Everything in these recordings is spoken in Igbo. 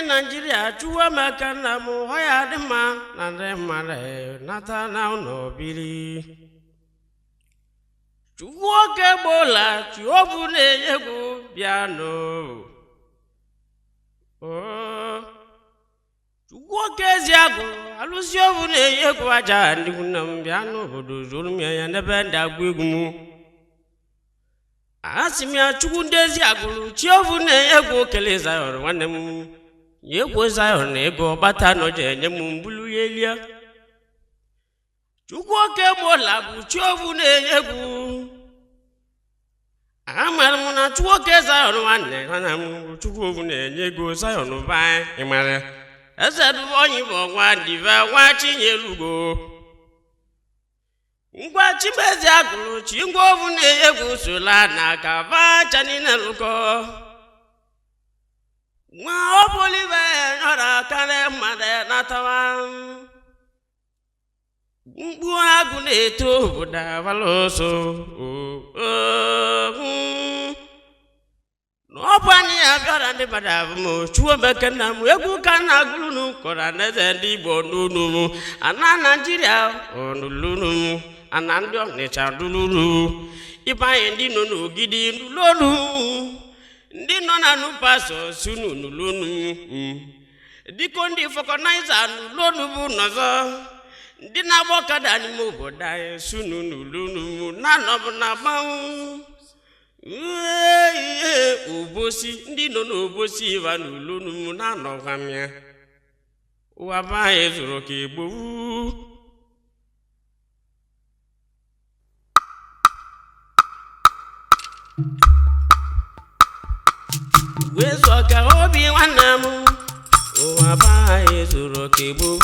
Nigeria chuwa makana mu hoya dema na remare nata na no bili chuwa ke bola chuobu ne yego piano oh chuwa ke ziago alusiobu ne yego aja ndi kunam piano bodo zolumi ya ne benda gwegumu asimia chuwa ndezi agulu chuobu ne yego keleza yor wanem yego Zion ego bata no je nye mumbulu yelia chukwu ke Mola bu chovu ne yegu amar mu na chukwu ke Zion wanne na mu chukwu ne yego Zion ba imare ezedu onyi bo gwa diva wa chinyelugo ngwa chibezi agulu chingwo bu ne yegu sula na ka va chanina luko Wa opolive nora kale made natawan Mbu agu neto buda valoso No pani abiara ndi badavumo chuo bekena mu egu kana gulunu kora neze ndi bonunu ana Nigeria onulunu ana ndi onitsha dululu ipa ndi nonu gidi ndulolu Ndi nona nupaso sunu nulunu Diko ndi fokoniza nulunu bu nozo Ndi na boka dani muboda sunu nulunu Nanobu na bau Ubosi ndi nono ubosi iwa nulunu Nanobu hamya Uwabaye zuro kibu Wezoka obi wanamu Uwabaye zuro kibu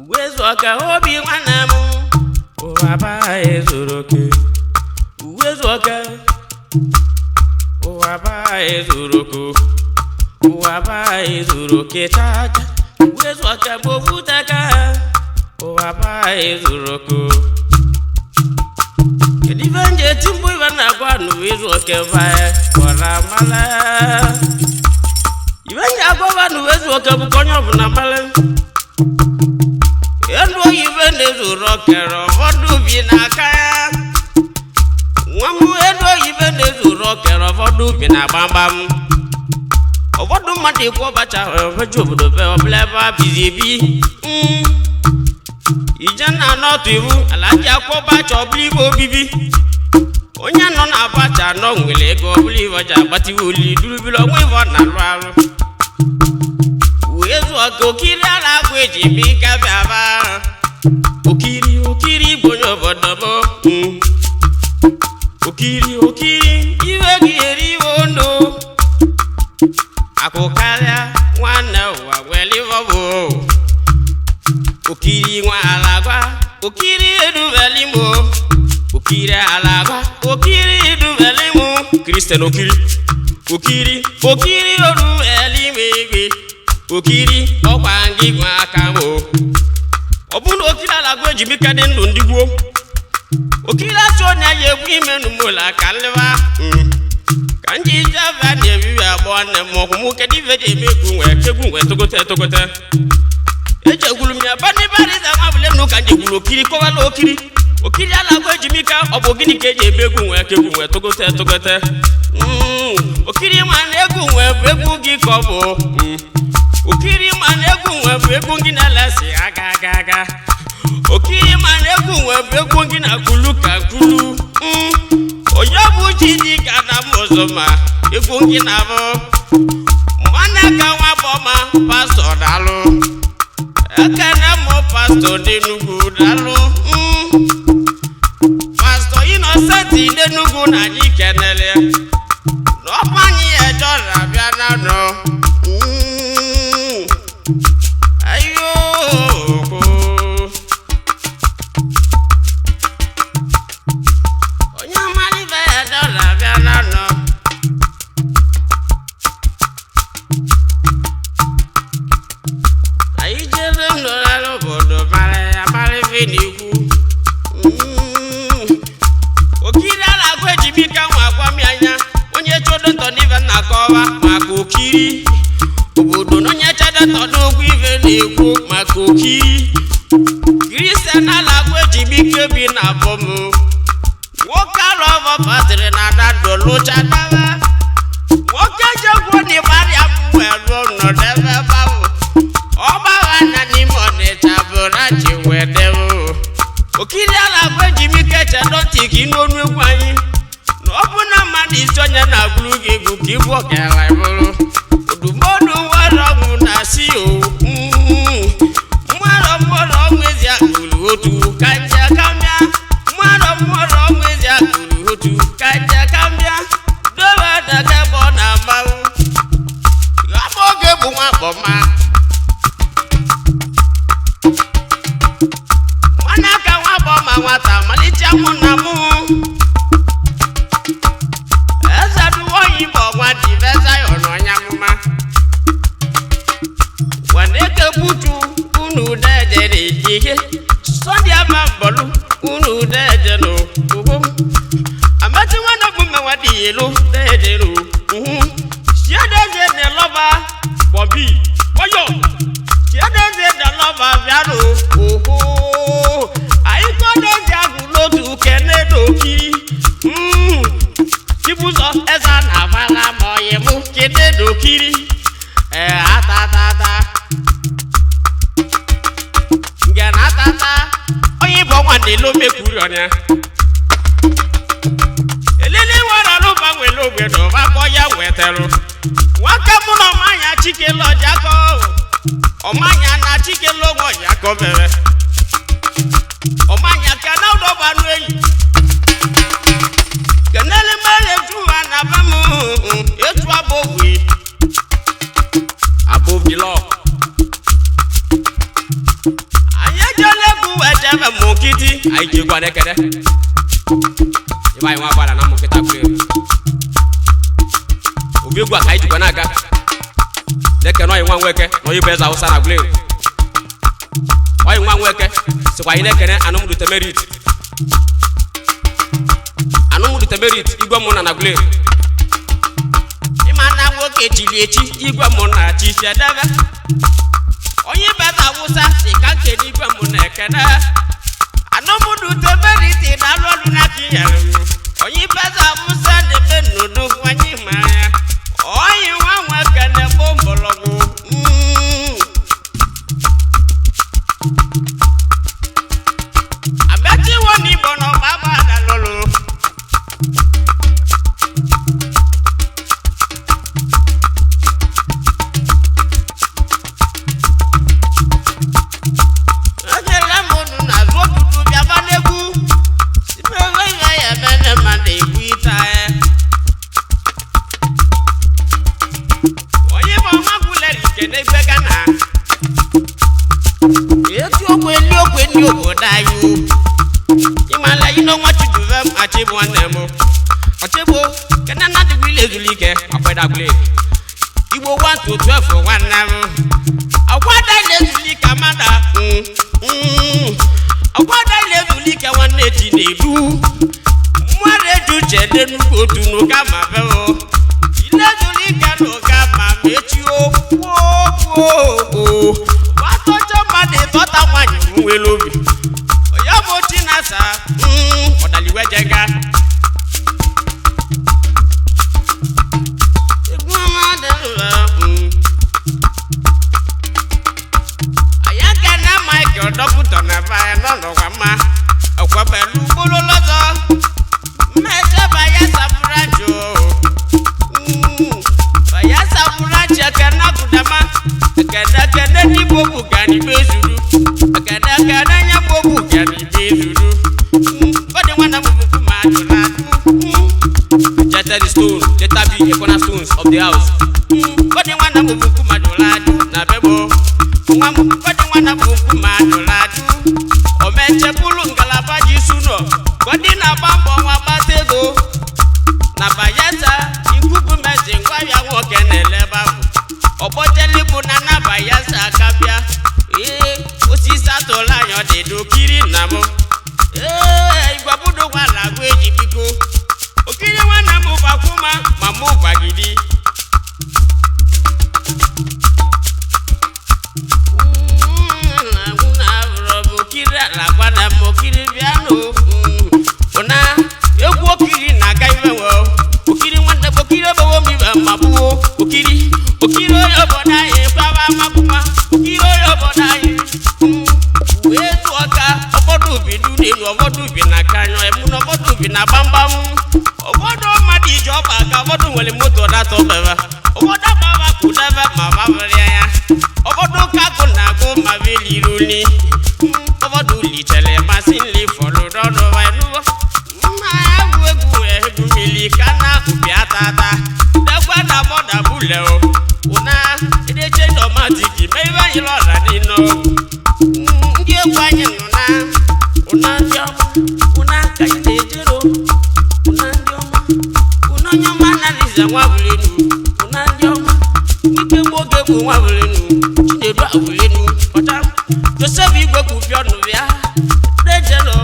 Wezoka obi wanamu Uwabaye zuro kibu Wezoka Uwabaye zuro kibu Uwabaye zuro kitaja Wezoka bovutaka Uwabaye zuro kibu Kedivanje timbu ivana kwa nuwezo kevae Kora mala Ivanya kwa nuwezo kebukonyo vuna male Yendo ivende zuro kero Vodu vina kaya Wamu yendo ivende zuro kero Vodu vina bambam Vodu mati kwa bacha Vajubudu veo bleva bizibi Ijana notu iwu alaja kwa bacha oblibo bibi Onya no na bacha no nwele ego oblibo ja bati wuli dulubilo mwivo na lwalu Uwezu okiri ala kweji bika vyaba Okiri bonyo bodobo Okiri iwe giri wondo Akukalya wana uwa weli vobo Okiri nwa alagwa, okiri edu velimo Okiri alagwa, okiri edu velimo Christian okiri odu velimegwe Okiri okwangi kwa kamo Obunu okiri alagwa jibika dendu ndigwo Okiri achonya yebu imenu Mola kalwa Kanji java nevi abone mokumu kediveje megwe togote Eje gulumya bani za mabule no kanje gulo kiri ko wala okiri ala ko jimika obogini keje begu nwe togote okiri man egu nwe begu gi kobo okiri man egu nwe begu gi na lasi aga okiri man egu nwe begu gi na kuluka kulu oyabu jidi kana mozoma egu gi na bo mana ka wa boma pastor dalu Akana mo pastor de nugu dalu Pastor innocent de nugu na ji kenele No pani e jora bia na no Ayo ko Onya mali be jora bia na no Okira kọwa maka okiri obodo n'onye chede tọdụ okwu ife na-ekwu maka okiri kirisia n'ala agwa ejibike bi na abọm nwoke alụ ọbọ fatịrị na adadọ lụchadaba nwoke jegwuo n'ịgbarịa m wee lụọ nọdụ ebe babụ ọgbagha anya n'ime Ọnịcha bụra ji wee debe okiri ala agwa ejibike chedọtik n'onu egwu anyị na ọ bụ na mmadụ isi onye na-agburu gị egwu ka ịbụ ọkara bụrụ odumodu nwere ọnwụ na si o mmadụ mmadụ ọnwụ ezi akụrụ otu ka nje kambịa mmadụ mmadụ ọnwụ ezi akụrụ otu ka nje kambịa dobe daga ebe ọ na-agbawu ghaba oge bụ nwa akpọma nwana aka nwa akpọma nwata malite mụ na mụ Igbo divesa yono nyamuma waneke butu unu dede ihe sodi amabolu unu dede no ubum amati wana bume wadi yelo dede no siade ze ne loba bobi oyo siade ze de loba viaro oho ayiko de jagulotu kenedo kiri Kibuzo eza na vala moye mu kede dokiri atata ngena atata oyi bo nwande lo mekuri onya elele wara lo ba we lo gbe do ba ko ya wetelu waka mu no manya chike lo jako o manya na chike lo wo jako bere o manya kana do ba nu eyi Kenele mele tuwa na bamu etu abowi abobi lo ayejele ku ejebe mukiti aije gwa nekede ibai wa kwara na mukita kure obi gwa kai jigwa na aga neke no yin nweke no yibe za usa na gule oyin nwa nweke sikwa yin nekene anum du temerit Temerit igwe mụ na gule ịma na nwoke chili echi igwe mụ na chi fedebe onye beta wụsa si ka nke n'igwe mụ na ekene anụmụdụ Temerit na alụọlụ na ka inyere m onye beta wụsa na-eme n'udo nwanyị mmanya onye nwa nwoke na-egbo mgbọrọgwụ abeti iwo n'Igbo na ọgbaba na lụlụ Achibo nemo Achibo kana na digwile zulike akweda gule Igbo 1 to 12 one nemo akwada ile zulike mada akwada ile zulike one eti nedu mware ju chede nu otu no kama beo ile zulike no kama mechi o watocho made tota wanyi nwelobi oya mo tinasa odaliwe jega ayaga na Michael doputo na ba no kwama okwa belu bolo lozo mete ba ya saburanjo ba ya saburanjo kana kudama kada ni bobu gani bezuru kada nya bobu gani bezuru bade wana bobu ma Jetta the stone, let that be the cornerstones of the house. Bade wana bobu ma doladu na bebo bade wana bobu ma doladu o meche bulu ngalaba jisuno bade na bambo wa batego na bayata ikubu meje ngwa ya nwoke na eleba obojeli bu na bayasa kabia osisa to layo de dokiri namo igwabudo wala gweji biko okiri wana mu bakuma mamu bagidi muno moto bina bambam obodo madi joba ka obodo nwele moto dato beba obodo baba kudaba mama ya obodo ka kuna go mavili runi obodo li tele masin li folo dodo wa nuwo ma egwu egwu mili kana ubiatata dagwa na boda bule o una ide change automatic meiba yilo radino ndi egwanye nuna una ndio una kaide jero una ndio una nyoma na liza nwabulenu una ndio ike gboge bu nwabulenu chinedu abulenu ota Joseph igwe ku bi onu bia dejelo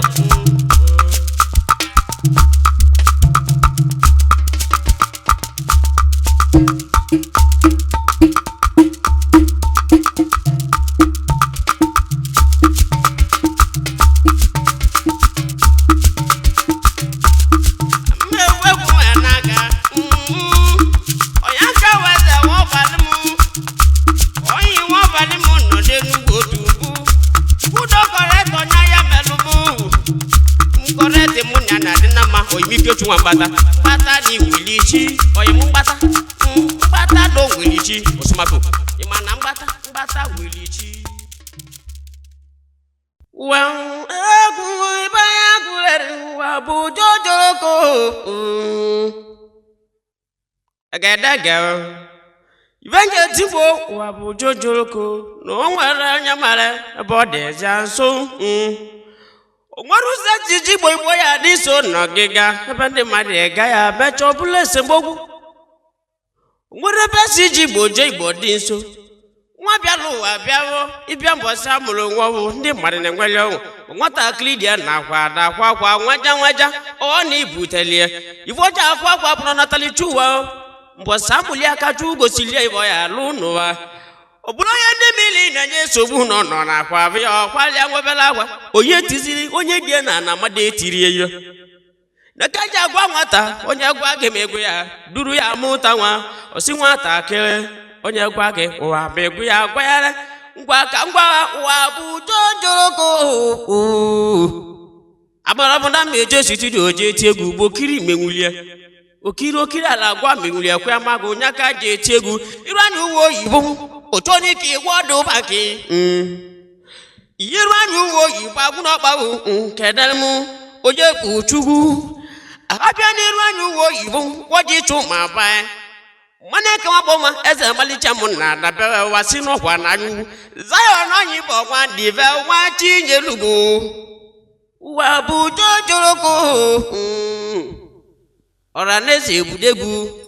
Mbata ni wilichi oyimu mbata do wilichi osumako imana mbata wilichi wan egu ibaya gure wa bujojoko agadaga ivenge tipo wa bujojoko no nwere nyamare bode janso Onwaruze jiji boy adiso nogiga ebande made ga ya becho bule sembogu Onwere besi jibo je igbo di nso nwa bia luwa biawo ibia mbosa mulo nwowo ndi made ne nwele o nwata klidia na kwa nwaja o ni ibutelie ivoja akwa pro natali chuwa mbosa muli aka chu gosilie ibo ya lunu wa Obulo ya ndi mili na nye sobu no na kwa bia kwali anwebela agwa onye tiziri onye die na made etiri eyo na kaja agwa nwata onye agwa ge megwu ya duru ya muta nwa osi nwata kere onye agwa ge ụwa megwu ya agwa ya ngwa ka ngwa ụwa bụ jojoroko abara bụ na meje studio je ti egwu bo kiri menwulie okiri ala agwa menwulie kwa mago onye ka je eti egwu iru anya uwe oyibo Otoni ki wodo baki Yiru anu wo yibagu no bawu kedelmu oje ku chugu Abia ni ru anu wo yibu woji chuma ba Maneke waboma eze malicha munna da be wasi no kwa na anu Zayo no yibo kwa dive wa chinje lugu Wa bu jojoroko Ora nese budegu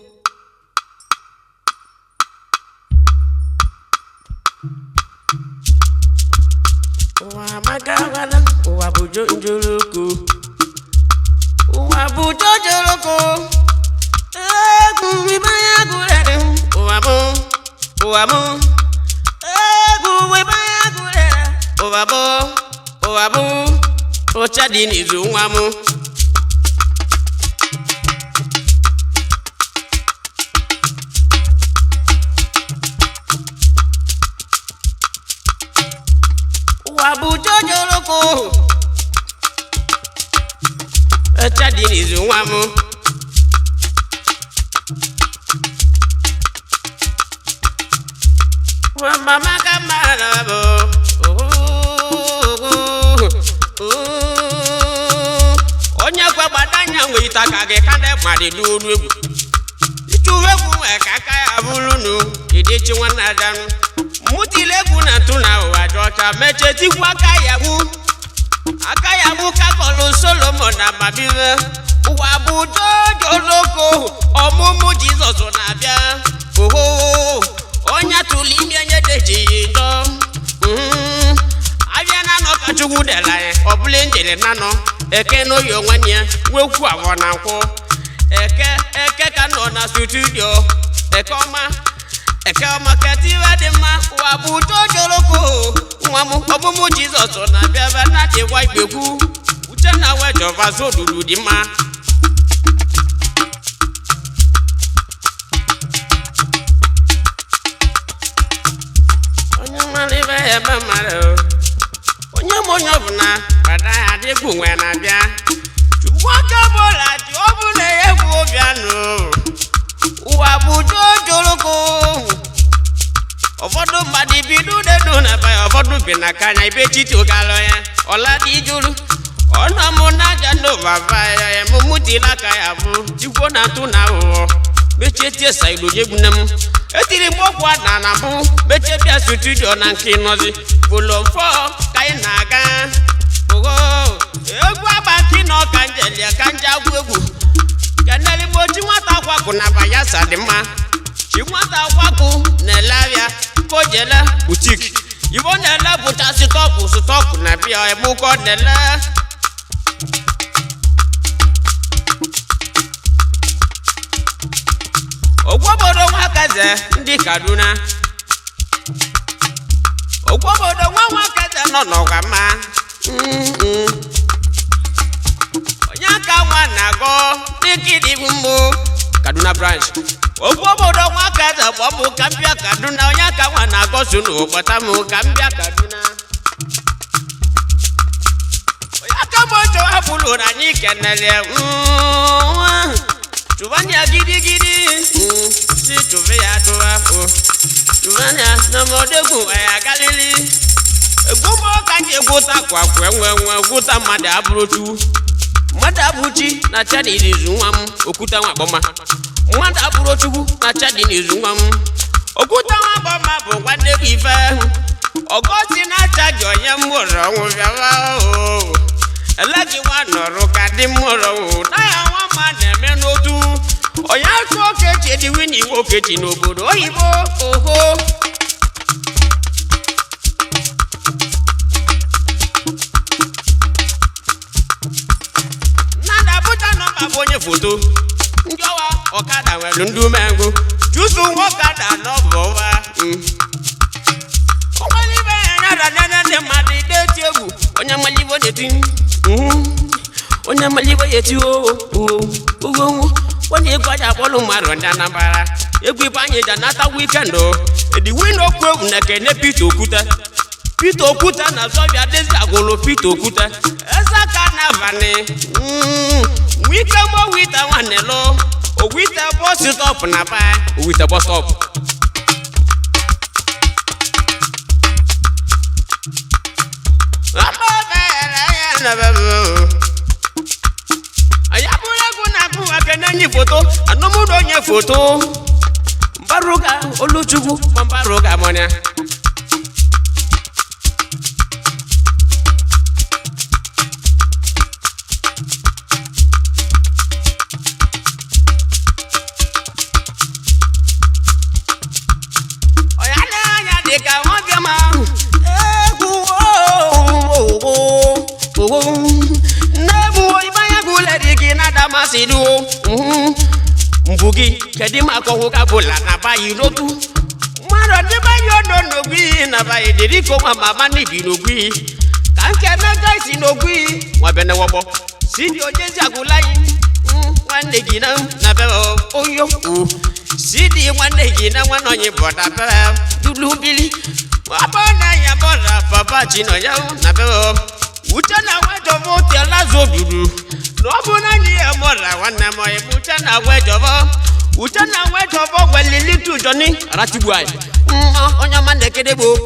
Uwa magawala, uwa bujo njoroko Uwa bujo njoroko Egu wibaya gurere Uwa mu Egu wibaya gurere Uwa bu Ochadi nizu uwa mu Wabu jojoroko Echadi nizu nwamu Wa mama kamara bo Onye kwa badanya nwe itaka ge kande madi lulu egwu Ichuwe egwu kaka ya bulunu Idechi nwana danu Mutilegu na tuna wajocha meche tikwa akayawu kakolo Solomon na mabive Wabu jojoroko Omumu Jesus na bia Onya tulimi enye deji ndo Abia nano kachugu dela Obule njele nano Eke no yo nwanya Weku awona nko Eke kano na studio Eke ọma ketiwe dị mma ụwa bụ jojoroko nwa m ọmụmụ Jizọs na bịa ebe na dịwa igbekwu uche na wejọva zoduru dị mma onye mara ibe ya ebe mara onye m onye ọbụla bada ya adịgwu nwe na bịa bina kanya ibe chito kaloya ola di julu ona mona jano baba ya mumuti la kaya bu jiko na tuna o bechetie saido jebunam etiri mokwa na bu bechebia studio na nkinozi bulofo kai na ga ogo egwu abaki no kanjelia kanja gwegu kanali moji nwata kwaku na bayasa dị mma chi nwata kwaku na lavia kojela boutique ibo na la buta stock na bia ebuko na la ogwobodo nwakaze ndị Kaduna ogwobodo nwakaze nọ n'ọgwa ma onyaka nwa na-agọ dịkịdị mụ Kaduna branch ogwobodo nwakaze gbọmụ ka mbịa Kaduna onyaka nwa na-agọ so n'ụgbọta mụ ka mbịa Kaduna onyaka mojo hapụlụ na anyị kenere Tuvanya gidi si tuvya tuwa Tuvanya na modegu aya galili Gumo kanje guta kwa kwenwe guta mada abrochu Mada abruchi na chadi nizungwam okuta waboma Mada abrochu na chadi nizungwam okuta waboma bwande bife Ogosi na chajo ye mworo mwyawa Elagi wanoro kadi mworo Daya wama neme notu Oya sokechi di wini wokechi n'obodo oyibo oho Nada buta nọmba bonye foto Njọwa ọkada welu ndu mengu Jusu ọkada n'ọbọwa Ọmọlibe nada nene madi deti egwu Onye malibo deti Onye malibo yeti o Wani kwaja bolu maro ndana bara egwi banye janata weekend the win okwe uneke ne Peter Okuta na Sofia Desi Agolo Peter Okuta esa carnaval weekend mo wita wanelo o wita bus stop na pa o wita bus stop Kenanyi foto anomudo nye foto Mbaruga oluchukwu Mbaruga monya Oyana anya dika wogema Egu Nebu ibaya gule diki na damasidu Mbugi kedima kohu kabula na bayi rotu Maro diba yodo nogwi na bayi diriko mama ni binogwi Kanke mega isi nogwi Wabene wabo Sindi ojezi agulai Wande gina na bebo oyo Sindi wande gina wanonyi boda bebo Dulubili Wabona ya boda papa chino yao na bebo Uchana weto vote lazo dudu Nobuna ni amora wana moye Uchana weto vo welili tu joni Ratibwai Onya mande kedebo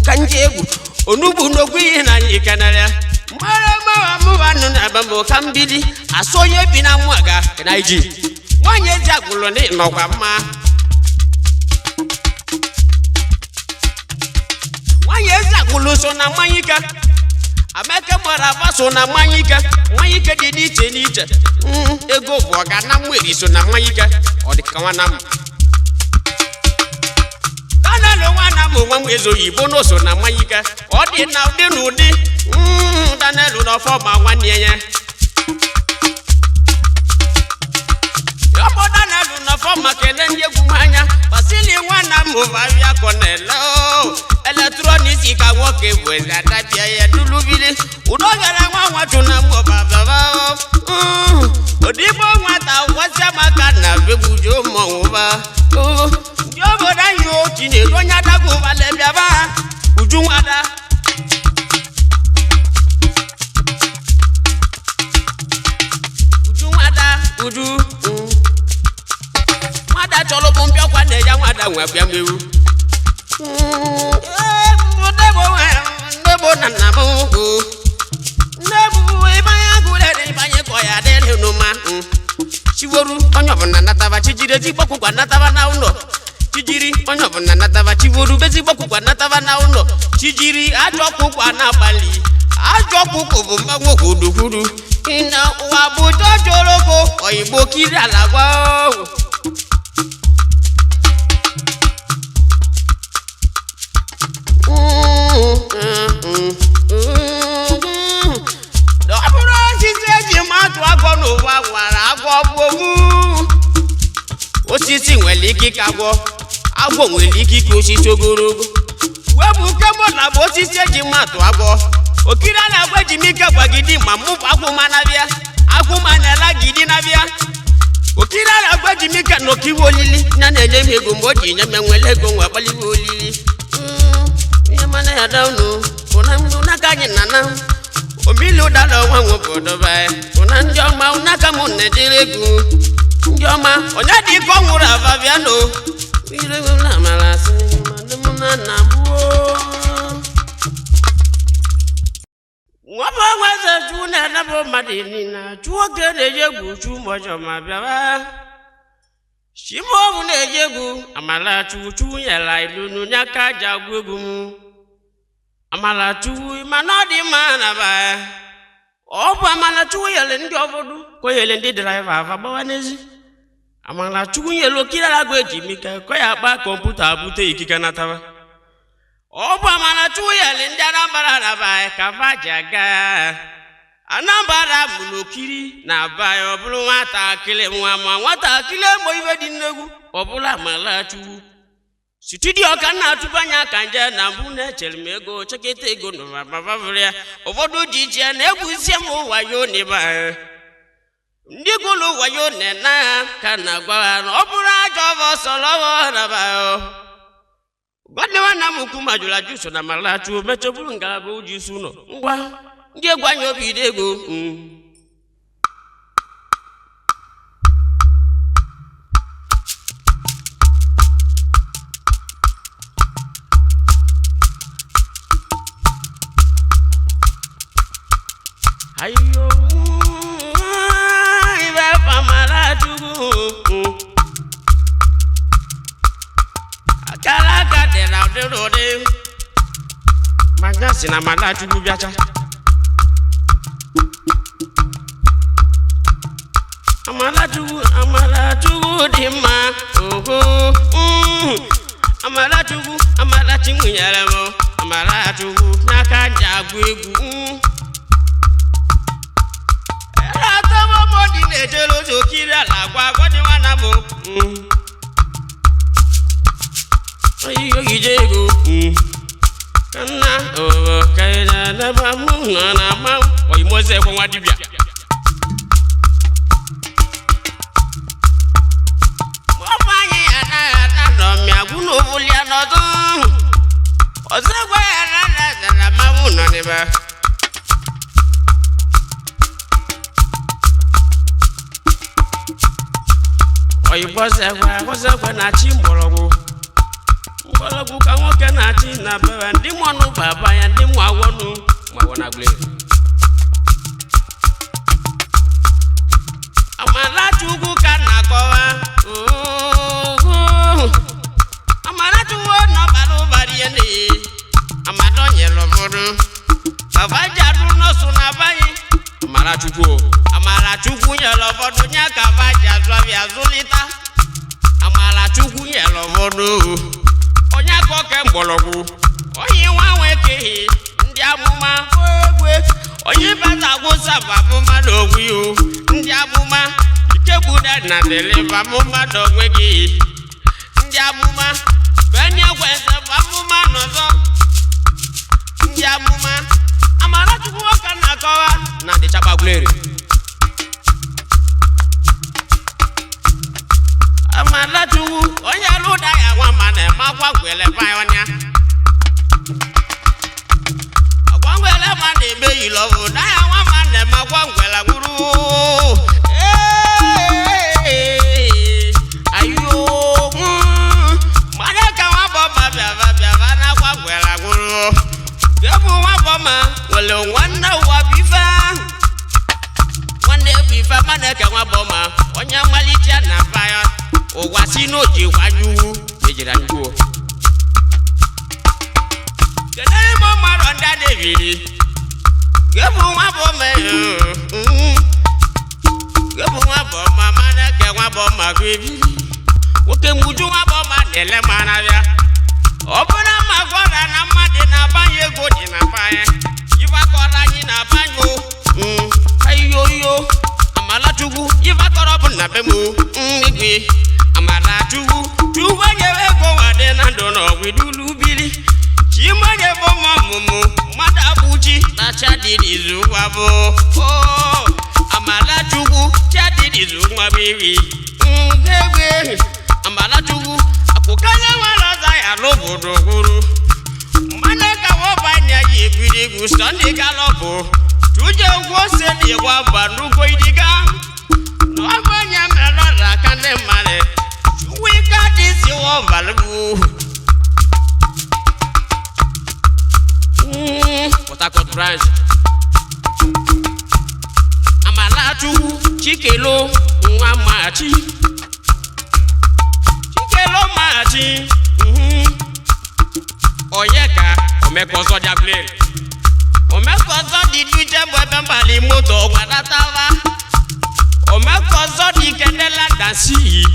Kanjebu Onubu nogwi na yikanare Mara mawa muwanu na bambo kambili Asoye bina mwaga Kenaiji Wanye jagulo ni nokwa ma Wanye jagulo so na manyika Ameke mwara vaso na manyika Manyika di niche Ego boga na mweri so na manyika Odika wana Dana lo wana mwezo yibono so na manyika Odi na udi nudi Dana lo no foma wanyenye Yobo dana lo no foma kenenye kumanya Basili wana muvavya konelo Elektronisi ka woke bweza tapia ya dulubili Unogara watu na mwababa Odibo mwata wasa makana bebujo mwaba Yobo da yo kine ronya dagu vale biaba Uju mwada Uju Mwada cholo bumpia kwa neja mwada mwabia mwewu Mudebo Nabo na namu. Nabu ibanya gure ibanya koya dele no ma. Chiworu onyo na nataba chijire ti boku kwa nataba na uno. Chijiri onyo na nataba chiworu bezi boku kwa nataba na uno. Chijiri ajoku kwa na bali. Ajoku ko bo mawo gudu. Ina wa bu jojoroko oyibo kiri alagwa. Osisi nwere ike kagwo agwo nwere ike ka osisi ogologo webu kemo na bo osisi eji matu agwo okiri na agwa ji mike gwagidi ma mu agwo manabia agwo manala gidi nabia okiri na agwa ji mike no kiwo olili na na-enye m ego mgbe o ji nye m nwere ego nwa kpaliwe olili ihe mana ya daunu una ka anyị nana omili ụdala ọnwa nwobodo ba una ndị ọma una ka mụ na-ejere ego ndị ọma onye dị ike ọ nwụrụ ababịa no ire na mara asị madụmụna na gbuo nwaba nwaze ju na-edebe mmadụ niile chụọ oge na-eji egwu chu ụbọchị ma bịaba shima ọbụ na-eji egwu amala chu nyela ilu n'onye aka ji agwụ egwu m amala chu mana ọ dị mma na ba ọ bụ amala chu yele ndị obodo ko yele ndị driver ava gbawa n'ezi amala chu yele okiri agwa eji mika ko ya akpa kọmputa abute ikike nataba ọ bụ amala chu yele ndị Anambra na ba ka vaji aga Anambra bụ okiri na ba ọ bụrụ nwatakịrị nwatakịrị mo iwe dị nnegwu ọ bụla amala chu studio ka na-atụbanya ka nje na mbụ na-echere m ego cheketa ego na babavria ụfọdụ ji ije na-egwuzie m wayo n'ebe ndị gụlụ wayo na ka na-agwa ha na ọ bụrụ ajọ ọsọlọwọ na ba gwadịwa na m ukwu majụla juso na malachu mecheburu ngalaba uji su ụlọ ngwa ndị egwu anya obi ide ego ayo ibe pamara jugu akala gade na odorode magasi na mala jugu biacha amala jugu di ma oho amala jugu nyere mo amala jugu naka jagwu egwu di na-ejelo okiri ala agwa gwadiwa na bụ oyiyo ije ego kana kaina na ba mu na ma oyimoze ekwe nwa dibia mwafanye ya na no mi agwu no bulia no do ozegwa ya na ma mu no ne ba oyibozekwe na-achị mgbọrọgwụ ka nwoke na-achị na bebe ndị mụọnụ baba ya ndị mụ agwọnụ na gble amalachi ugwu ka na-akọwa amalachi ugwu n'ọbara ụbara ihe na-eyi amado nyere ụfọdụ baba ji adụ n'ọsụ na abaghị Amalachukwu nyere ụfọdụ nye ka vaji azụ abịa azụlita Amalachukwu nyere ụfọdụ onye aka oke mgbọrọgwụ onye nwa nwekeghị ndị amụma egwe onye bata gwụsa babụ mmadụ ogwu yo ndị amụma ikegbuda na deliva mmadụ onwe gị ndị amụma benye gweze amụma n'ọzọ ndị amụma Amalachukwu ọka na-akọwa na ndị chakpagbulere Amalachukwu onye lụda ya nwa ma na-emakwa ngwele pionia Agwangwele ma na-eme ilọbụ da ya nwa ma na-emakwa ngwele gwuru ayo mmadụ ka nwa bọba bịaba na-akwa ngwele gwuru Gebu nwa bọba nwa boma onye mmalite na fire ụwa si n'oji kwanyuwu ejira njuo kedere mo maro nda David gebu nwa boma gebu nwa boma mana ke nwa boma gbebi oke muju nwa boma nele mana bia obuna magora na mmadụ na banye ego dị na fire ifa kọrọ anyị na banyo ayoyo amala chukwu ifa kọrọ bụ na be mu igwe amala chukwu chukwu nyewe ego wade na ndụ na ọgwidulu bili chimanye bụ mọmụmụ mmadụ abụchi na chadịdizu nwa bụ amala chukwu chadịdizu nwa biri egwe amala chukwu akụkanye nwere ọza ya n'obodo gwuru mmanụ ka wọbanya ya ebiri egwu Sunday galọbụ tuje ugwo se dị gwa ba n'ugwo idiga n'ọgbanya mere ọra aka ndị mmadụ wika dị si wọbalụ Port Harcourt branch amala chukwu chikelo nwa machi machi oyeka omekozo diable omekozo di duje bobe mbali moto gwadatava omekozo di kendela dansi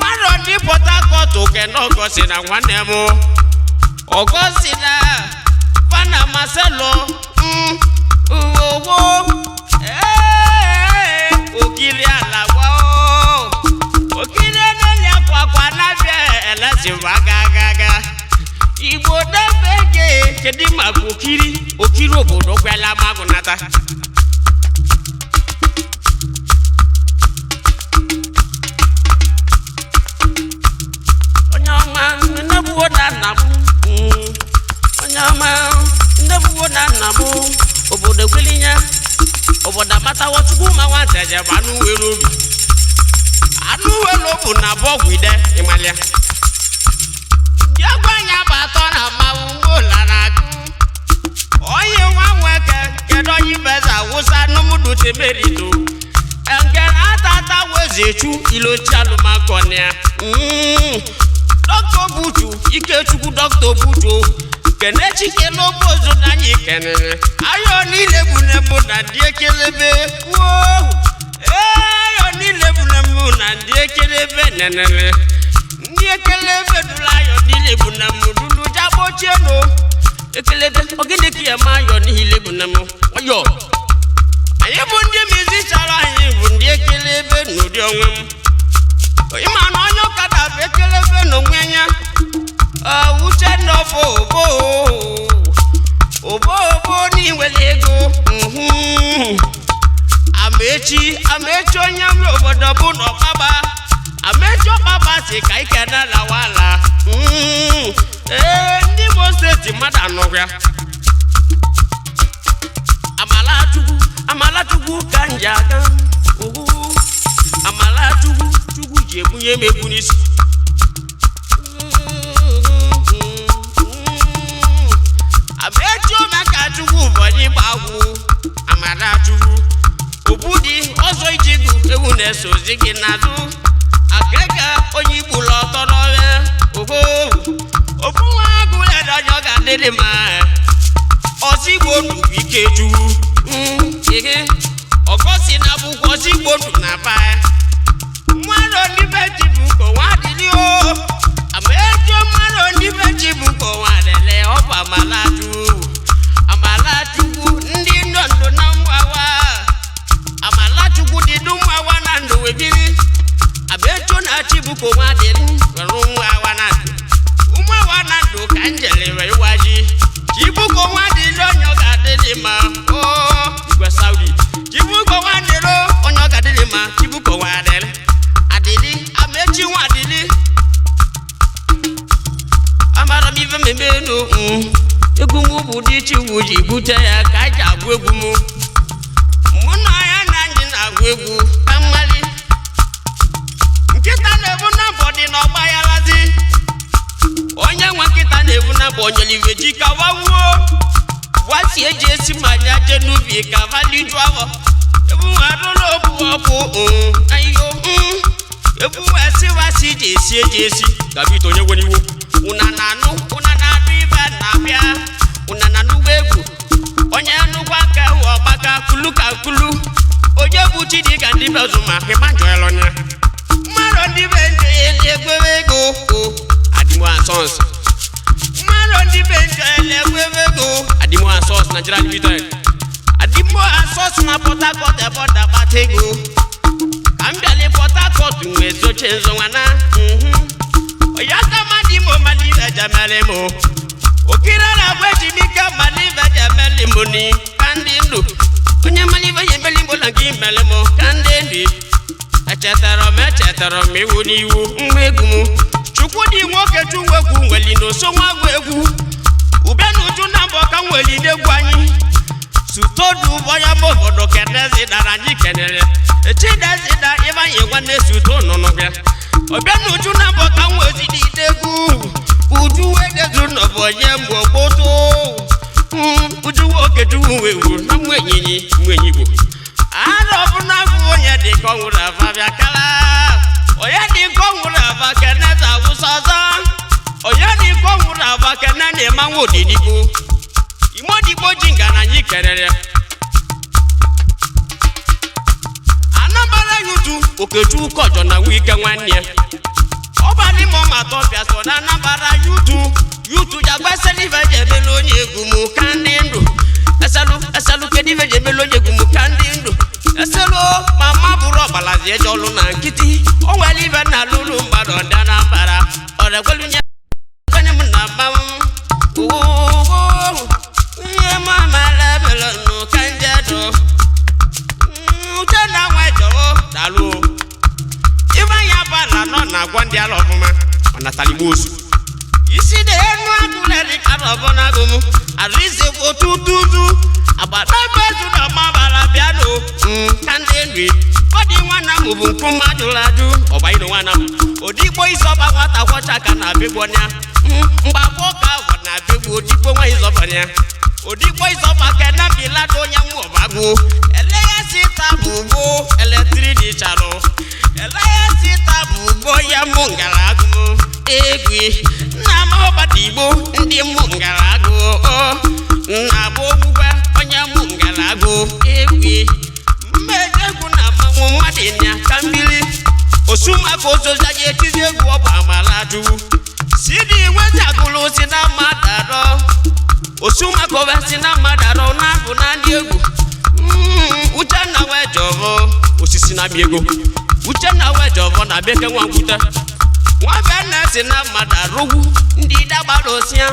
maro di Port Harcourt ke no gosi na nwanne mu ogosi na pana Marcelo okiri alagwa okiri kwa na bia elasi wagagaga igbo debege kedi magokiri okiri obodo kwela magunata onyama nnebuwo da nabu onyama nnebuwo da nabu obodo gwelinya obodo bata wochukwu ma nwanteje banu were obi anu welo bụ na bọgwide ịmalịa ndị ọgbanya bụ atọ na mmanwụ Mola na-agụ onye nwa nweke kedu onye beza wụsa n'ụmụdụ temerito nke na-atata wezechu ilochi alụmakọnịa Dr. Buchu Ikechukwu Dr. Buchu kenechike n'obozo na anyị kenere ayọ niile bụ nebo na ndị ekelebe niile bụ na mụ na ndị ekelebe nenere ndị ekelebe dụla ayọ niile bụ na mụ dulu jabochie no ekelebe ogene ka ya ma ayọ niile bụ na mụ ayọ anyị bụ ndị mizichara anyị bụ ndị ekelebe n'ụdị onwe m ịma na onye ọkada bụ ekelebe n'onwe ya uche n'ọbụ obo n'iwere ego amechi onye nwe obodo bụ n'ọkpaba amechi ọkpaba si ka ike na lawala ndị Imo steeti mmadụ anọgwa amalachukwu ka nji aga amalachukwu ji ebunye m ebu n'isi amechi omeka chukwu ụbọchị gbagwu amalachukwu obudi ọzọ ijigu ewu na-eso ozi gị n'azụ akeke onye igbo lọtọ n'ọrịa ofu nwa agụrụ edonye ọ ga-adịrị ma ọzọ igbo ndụ ike chukwu ọgọsi na akwụkwọ ọzọ igbo ndụ na ba mmadụ n'ibe ji bụ ko nwa dịrị amaejo mmadụ n'ibe ji bụ ko nwa dịrị ọbụ amalachukwu ndị ndụ na mgbawa amalachukwu dị dum awa na ndụ webiri abecho na chibuko nwa dịrị were nwa awa na ndụ ụmụ awa na ndụ ka njele wee waji chibuko nwa dịrị onye ọ ga-adịrị ma igwe Saudi chibuko nwa dịrị onye ọ ga-adịrị ma chibuko nwa dịrị adịrị amechi nwa dịrị amara m ife mmemme no egwu m bụ dị chiwu ji bute ya ka a ji agwụ egwu m mụ na ya na anyị na-agwụ egwu ka mmali nkịta na-ebu na mbọ dị n'ọgba ya lazi onye nwe nkịta na-ebu na mbọ onyelive ji ka wawuo gwasi eji esi ma anya je n'ubi ka valiju afọ ebu adolo buopo ayo ebu wasi jesi gabito nye woni wo una na drive na bia una na nu wegu onye nu kwa ka wo baka kulu oje buchi di ga ndi bezuma he ma joelo nya maro ndi benje legwego adimo ansons maro ndi benje legwego adimo ansons Nigerian Highlife adimo ansons na Port Harcourt e border batego ambiale Port Harcourt nwezo chenzo wana oyaka madimo maliva jamalemo okira na bweji mika maliva jamalemo ni kandindo onye maliva yemelimbo na gimelemo kandendi echetara mewu n'iwu mgbegwu chukwu di nwoke chungwegwu nweli no so nwa egwu ubenu ju na mbo ka nweli degwu anyi sutodu boya mobodo kenezi dara nyi kenere echidezi da ibanye nwanne suto nono bia obenu ju na mbo ka nwezi di degwu uju wedezu no boye mbo boto uju nwoke chungwegwu na mwenyigbo aro na onye dị ka ọnwụrụ ava bịa kala onye dị ka ọnwụrụ ava keneza awụsọzọ onye dị ka ọnwụrụ ava kene na-ema nwa odidigbo imodigbo ji nga na anyị kerere Anambra yutu Okechukwu kọjọ na wike nwanne ya ọbadị mọ ma tọpịa so na Anambra yutu jagbasịrị ife ji emelu onye egwu mụ ka ndị ndụ esalu kedu ife ji emelu onye egwu mụ ka ndị ndụ eselo mama buru ọgbalazi eje ọlụ na nkịtị o nwere ibe na lulu mmadụ ndị Anambra ọrekwelu nye kwenye m na mma ihe mama lebelonu ka njedo uche na nwejo dalu ibe ya bala nọ na agwa ndị ala ọfụma ọ nataligbo osu isi dị enu agụleri karọbọ na agụmụ arizi otutuzu agbata bezu na mabara bịanụ ka ndị nri ọdị nwana m bụ nkụ mmadụ laju ọgbaino nwana m odigbo izọba nwata kwọcha ka na abịgbonya mgbagbo ka ọ na abịgbo odigbo nwa izọbanya odigbo izọba ka na bilado onye nwa ọbagbo eleghasi tabụ ugbo eletrik charụ eleghasi tabụ ugbo ya mụ ngara agụ egwu nna m ọbadigbo ndị mụ ngara agụ nna bụ ogbugbe onye mụ ngara agụ egwu mmejegwu na mmanwụ mmadụ nya ka mmiri osumaka ozoza ya etizi egwu ọ bụ amalaju si dị nwetagụlụ si na mmadụ arọ osumaka obe si na mmadụ arọ na-abụ na ndị egwu Uchenna wejọvọ osisi na biego Uchenna wejọvọ na beke nwa nkwute nwa be nna si na mmadụ arụgwu ndị dagbara osia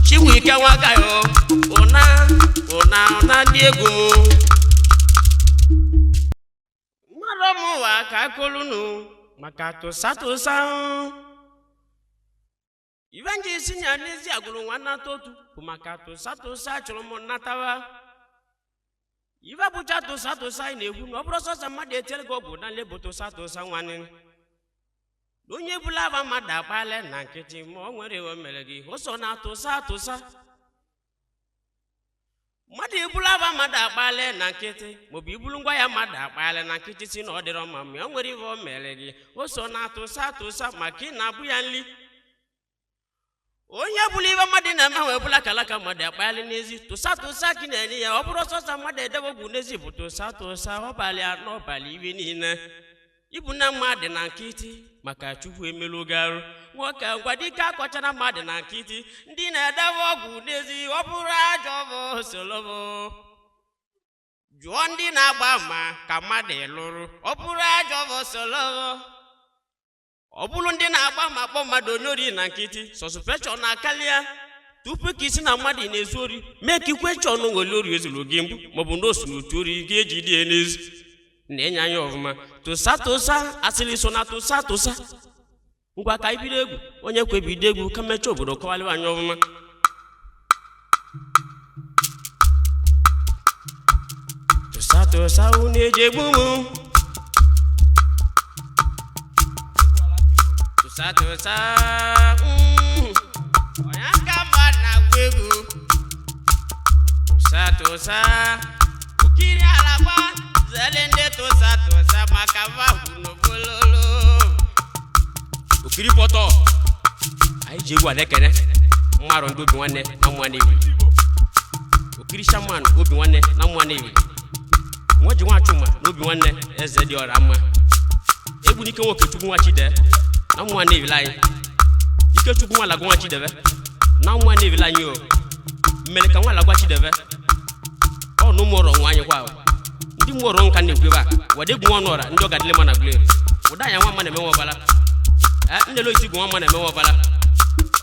chiwike nwa gayo ụna ndị egwu mmadụ mụwa ka akolunu maka tụsatụsa ivenji si nya n'ezi agụrụ nwanna totu bụ maka tụsatụsa chụrụ m nnatawa ive bụcha tụsatụsa anyị na-ekwu na ọ bụrụ sọsọ mmadụ etere gị ọgwụ na nlebụ tụsatụsa nwanne onye bụla aba mmadụ akpala na nkịtị ma ọ nwere o mere gị o so na tụsatụsa mmadụ ebula aba mmadụ akpala na nkịtị maọbụ ibulu ngwa ya mmadụ akpala na nkịtị si na ọ dịrọ mma ma o nwere ive o mere gị o so na tụsatụsa maka ị na-abụ ya nli onye bụla ibe mmadụ na-eme wee bụla kalaka mmadụ akpali n'ezi tụsatụsa gị na-enye ya ọ bụrụ sọsọ mmadụ edebe ogwu n'ezi bụ tụsatụsa ọbalị anọ ọbalị ibe niile ibu na mmadụ na nkịtị maka Chukwu emelu oge arụ nwoke ngwa dike akọchara mmadụ na nkịtị ndị na-edebe ọgwụ n'ezi ọ bụrụ ajọ ọbụ solobo jụọ ndị na-agba ma ka mmadụ lụrụ ọ bụrụ ajọ ọbụ solobo ọ bụrụ ndị na-agba ma akpọ mmadụ onye ori na nkịtị sọsụpeshọn na-akarịa tupu ka isi na mmadụ na-ezu ori mee ka ikwechọn nwere ori ezuru gị mbụ maọbụ ndị osu n'otu ori ga-eji dị n'ezi na-enye anya ọfụma tụsatụsa asịrị so na tụsatụsa ngwa ka ibido egwu onye kwebido egwu ka mechaa obodo kọwalịwa anya ọfụma tụsatụsa unu eji egbu mụ tụsatụsa onye aka mba na-agba egwu tụsatụsa okiri alagba Zelende tosa makava no bololo. Okiri poto. Ai jegu adekene. Maro ndo bi wanne na mwane wi. Okiri shaman obi wanne na mwane wi. Nwaji nwa chuma no bi wanne eze di ora ma. Ebu ni ke wo ketugu nwa chide na mwane wi lai. Ike tugu nwa lagu nwa chide be. Na mwane wi lai yo. Meleka nwa lagu chide be. O no moro nwa anyi kwa. Ndi moro nka ne kweba. Wade gu nwa nora ndo gadile mana gule. Woda ya nwa ma na me wo bala. Ndelo isi gu nwa ma na me wo bala.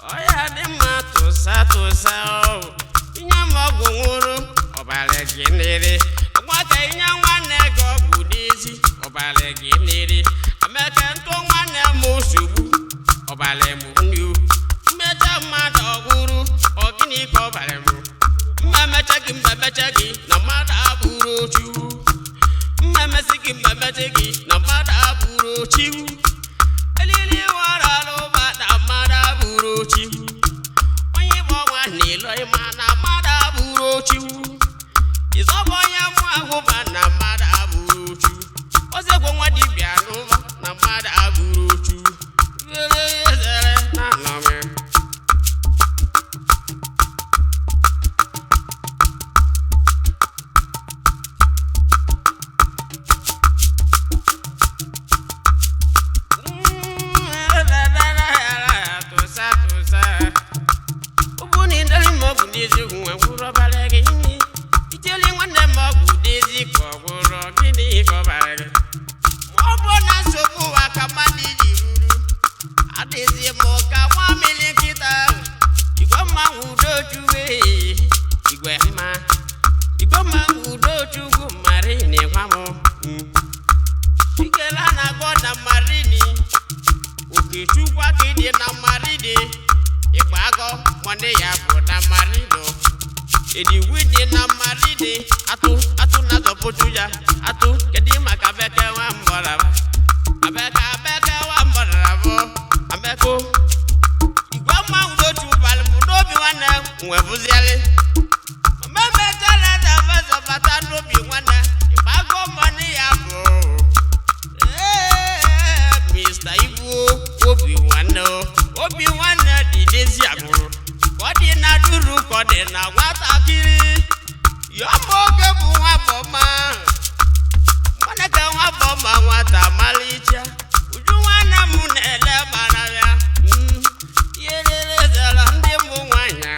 Oya de matosa inya mogu nguru obale ginere mwaka inya nwane go budezi obale ginere ameka nto nwane musubu obale munyu meta madoguru ogini ko obale mu mmemechagi na mada buru chu mmemesigi na mada buru chu elili waralo bada mada buru chu onye bogwa nilo imana mada buru chu izobonya mwago bana mada buru chu ozegwo nwa dibia no na mada buru chu yere na nome Dezi huwa guro balege ini Iteli wande mogu dezi ko guro gini ko balege Mobo na sopu wakamani jiruru Adezi moka wamili kita Igoma udo juwe Igoma udo jugu marini wamo Shikela na gona marini Ukichukwa kidi na maridi Igbago mwande ya boda marido Edi widi na maride Atu na zopotu ya Atu kedi makabeke wa mboraba Abeke wa mboraba Abeko Igwa ma udochu balmudobi wana Mwevuziale Mame jale da vazo batanubi wana Igbago mwande ya bo Mr. Ibu Obi wana didezi aguru Kodi na duru kodi na watakiri Yomoge buwa boma Mwaneke wa boma wata malicha Ujuwana munele manaya Yelele zela ndi mwanya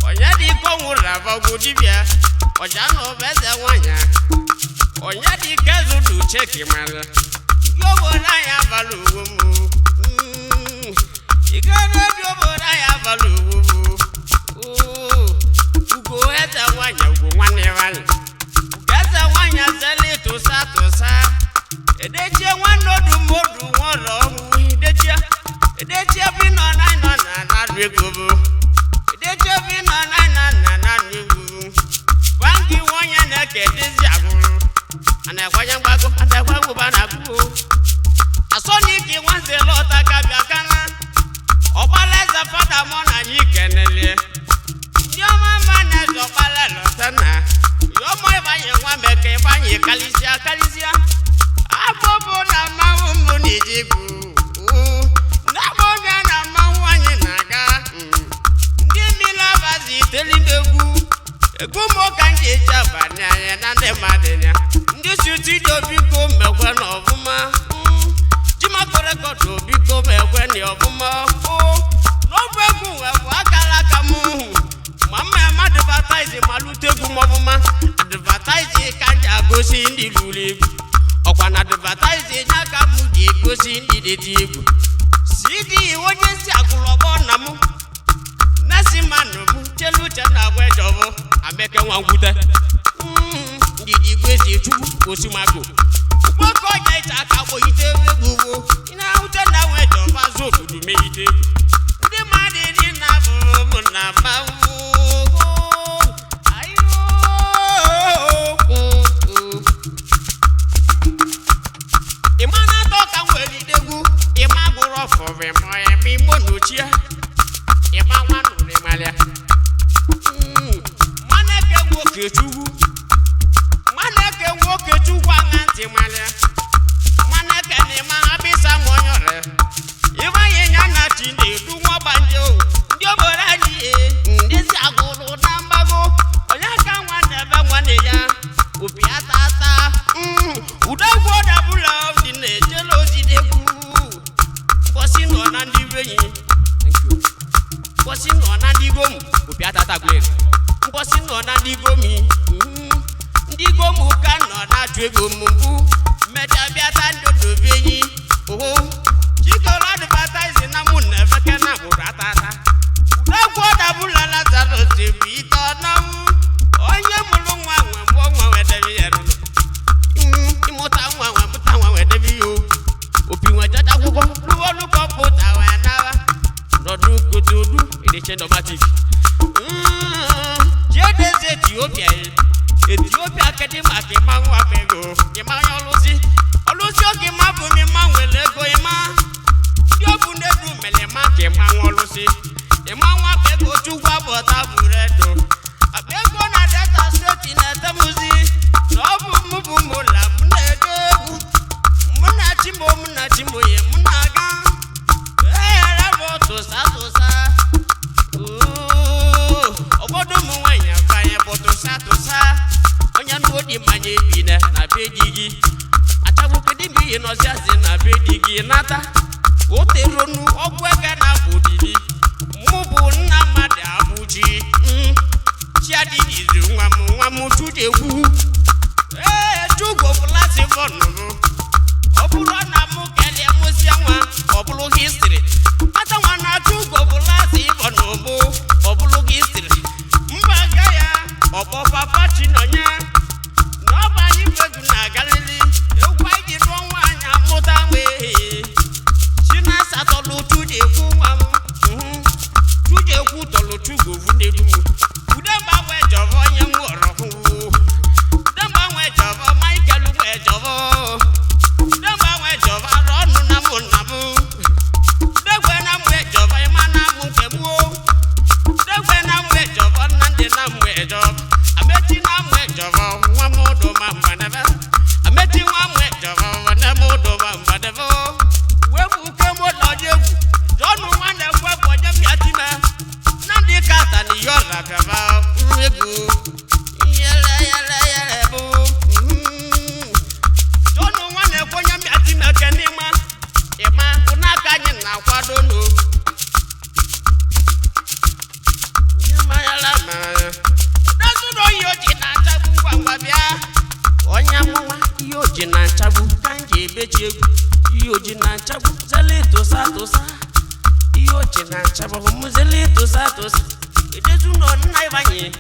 Onya di kongura vagudibia Ojano beze wanya Onya di kezu du cheki mala Yobo na ya balu wumu Igana yobo na ya balu wumu Ugo eza wanya ugo wane wale Ugeza wanya zeli tosa Edeche wanodu modu wolo Edeche bino na rigubu Edeche bino na rigubu Wangi wanya neke dizi aguru Ane kwanya mbago bana kubu Asoni ki wanze lota kabia kana Obaleza fata mona yikenele Yoma mane zopale lotana Yomo ibanye wambeke ibanye kalisia Abobo na mawu nijigu Naboga na mawu wanye naga Ndimi lavazi telindegu Egumo kanji jaba nyanye nande madenya Ndi suti dobiko mekwe na ovuma Jima korekoto biko mekwe ni ovuma Nobegu wefu akala kamu Mama advertise malutegu mobuma Advertise kanja gosi ndi lulebu Okwana advertise nyaka muge gosi ndi detibu Sidi wonye si akulobo namu Nasi manu mu chelu chena wejobo Ameke wangute Ndidi gwesi chubu osimako Ukoko ya itaka wo itewe gugu Ina ute na wejoba zoku dume itewe Ndi madidi na bubu na mawu Imana toka mweli degu Ima guro fove moye mi monuchia Ima wanu ni malia Maneke woke chugu Maneke woke chugu ndigomi ndigomu kano na twego mumbu meja biata ndodo benyi oh chikola advertise na munne feke na buratata udagwo da bulala zaro tebito na onye mulu nwa nwa wedebi yero imota nwa wedebi yo opi nwa jada gwugwo luwolu kọmputa we na rodu kotodu ide automatic jedeze Ethiopia kedi ma ke ma nwa pego ke ma olusi ogi ma bu mi ma wele go ima ndi obu nedu mele ma ke ma nwa olusi e ma nwa pego chugwa bota buredo abego na data state na tamuzi no bu mola mnedo muna chimbo ye munaga la boto sa obodo mu nwanya fanya boto sa onya no di manye bi na bedigi atabu kedi bi no ziazi na bedigi nata o teronu ogwega na bodidi mubu nna made abuji chiadi izu nwa mu tudegu tugo flasi bonu oburu na mu kele musi nwa obulu history ata nwa na tugo flasi bonu bo obulu history mbaga ya obo papa chinonya na galili ewa ji do nwanya muta we china satolu tude ku nwam tude ku tolu tugo vunedu ude ba we jovo nye nworo hu ude ba we jovo michael we jovo ude ba we jovo ronu na mu ude gwe na we jovo imana mu kemu ude gwe na we jovo nande na we jovo ameti na we jovo nwamodo mamba na ameti nwa mwe jovo na modo mamba na webu kemo lodegu jonu nwane gwe boje miatima nandi kata ni yora baba webu yele bu jonu nwane boje miatima kenima ema unaka nyi na kwado no yema yala ma dazu do yoji na tabu ngwa bia onyamwa yoji na tabu kanje beji egwu yoji na tabu zele tosa yoji na tabu muzele tosa idezu no nna ibanye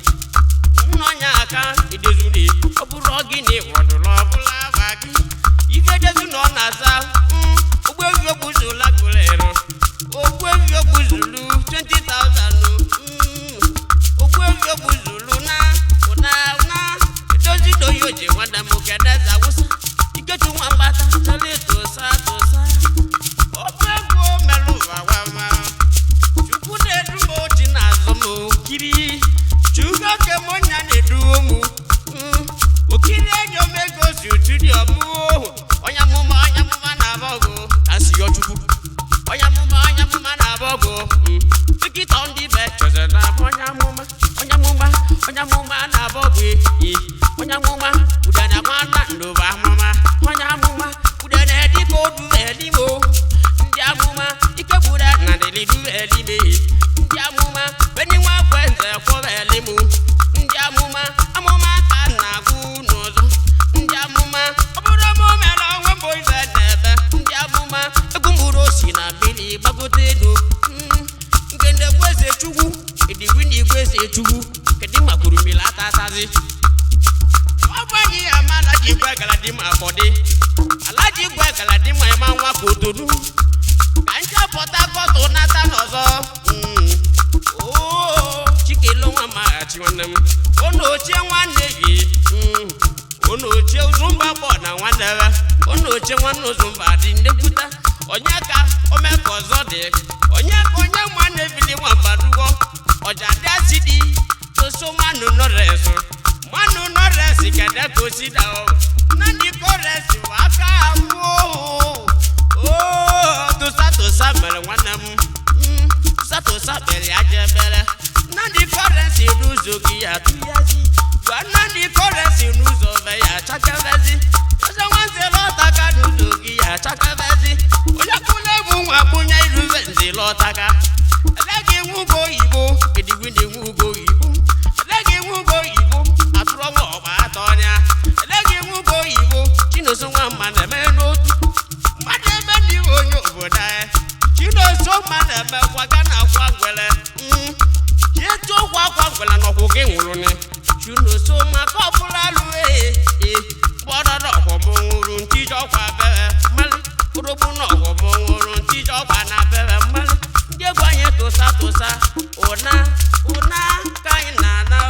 nno nya aka idezu ni oburu ogi ni wodulo bula bagi ife dezu no na za ogbevi ogbuzula gulero ogbevi ogbuzulu 20,000 ogbevi ogbuzulu na dozi do yoje wanda mukada za wusa iketu nwambata tale tosa obego meluwa wama chukwu na-edu oti na azomo kiri chuga ke monya na-edu omu okiri enyo mego si studio mu onyamuma na bogo asi yo chukwu onyamuma na bogo tikita ndi be choze na onyamuma na bogo onyamuma udana mwana ndoba mama onyamuma udana diko du elimo ndi amuma ikebuda na deli du elime ndi amuma beni nwa kwenze ko elimu ndi amuma ka na gu nozo ndi amuma obodo mo melo wembo ife nebe ndi amuma egumburo si na bili bagotenu ngende gweze chugwu idiwini gweze chugwu kedi makuru milata tazi Obani amala ji gwa galadi ma body alaji gwa galadi ma ma nwa kotonu kanja pota koto nata nozo chikelo nwa ma chi nwannem ono che nwanne yi ono che zumba bo na nwanne ono che nwanne zumba di ndekuta onyaka omekozo de onye nwanne bili nwamba dugo oja de sidi to so manu no reso manu no resi kede kosida o nandi ko resi waka wo to sa mele wanam to sa bele ajebele nandi ko resi nuzo ki ya tuyazi wa nandi ko resi nuzo be ya chakavezi oza wanze lotaka nuzo ki ya chakavezi oya kule mu abunya ilu venzi lotaka legi wugo ibo kedi windi wugo ibo legi wugo ibo mana be kwaga na kwa gwele ye to kwa gwele no ko ke nwuru ni chuno so ma ko bula lu bodo do ko mo nwuru nti jo kwa be mal robu no ko mo nwuru nti jo kwa na be mal je gwanye to sa ona kai na na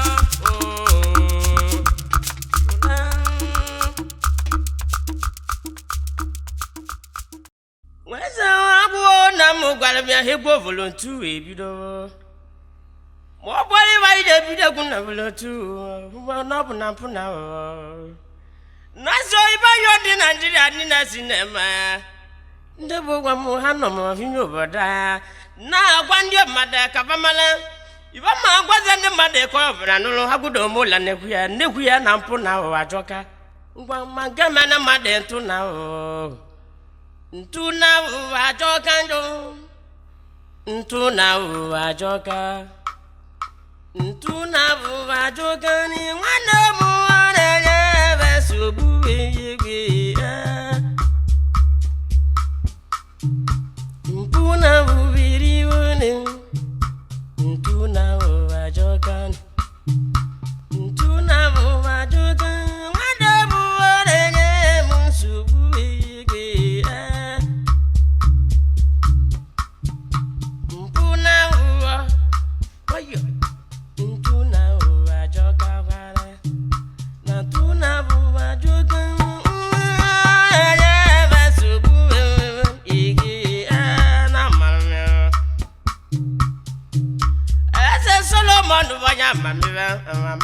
Gwalabia hebo volunteer ebido mo bole vai de bido kunna volunteer no buna puna na so iba yo di Nigeria ni na sinema ndebo gwa mo hano mo finyo boda na gwande mada kabamala iba ma gwaze ndi mada ko obra no Agaudo Mola nekuya na mpuna wa joka ngwa magama na mada ntuna ntuna wa joka njo ntuna wa joka ni mwana muone nyebe subu yigi ntuna bubiri wone ntuna wa joka mwana muone nyebe subu yigi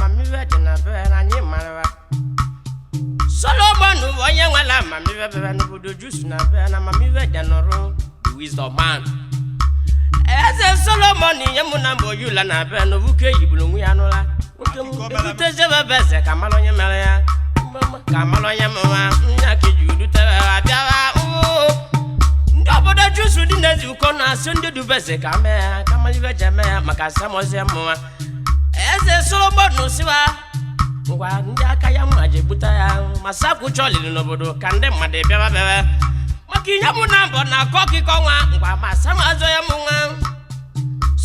Mamiva dina bena ni marawa Solomon wonya wala mamiva bena no bodo juice na bena mamiva danoro the wisdom man Eze Solomon yamuna boyula na bena buke ibulungu yanola Uteze bebeze kamalonya melya kamalonya mama nyake judu tawa biawa Ndobodo juice dina zukona sonde dubeze kamaliva jame makasa mozemo Eze Solomon siwa ngwa ndị aka ya maje buta ya masaku choli n'obodo ka ndị mmadụ bịawa bịawa maka inye mụ na mbọ na akọkịkọ nwa ngwa masama azọ ya mụ nwa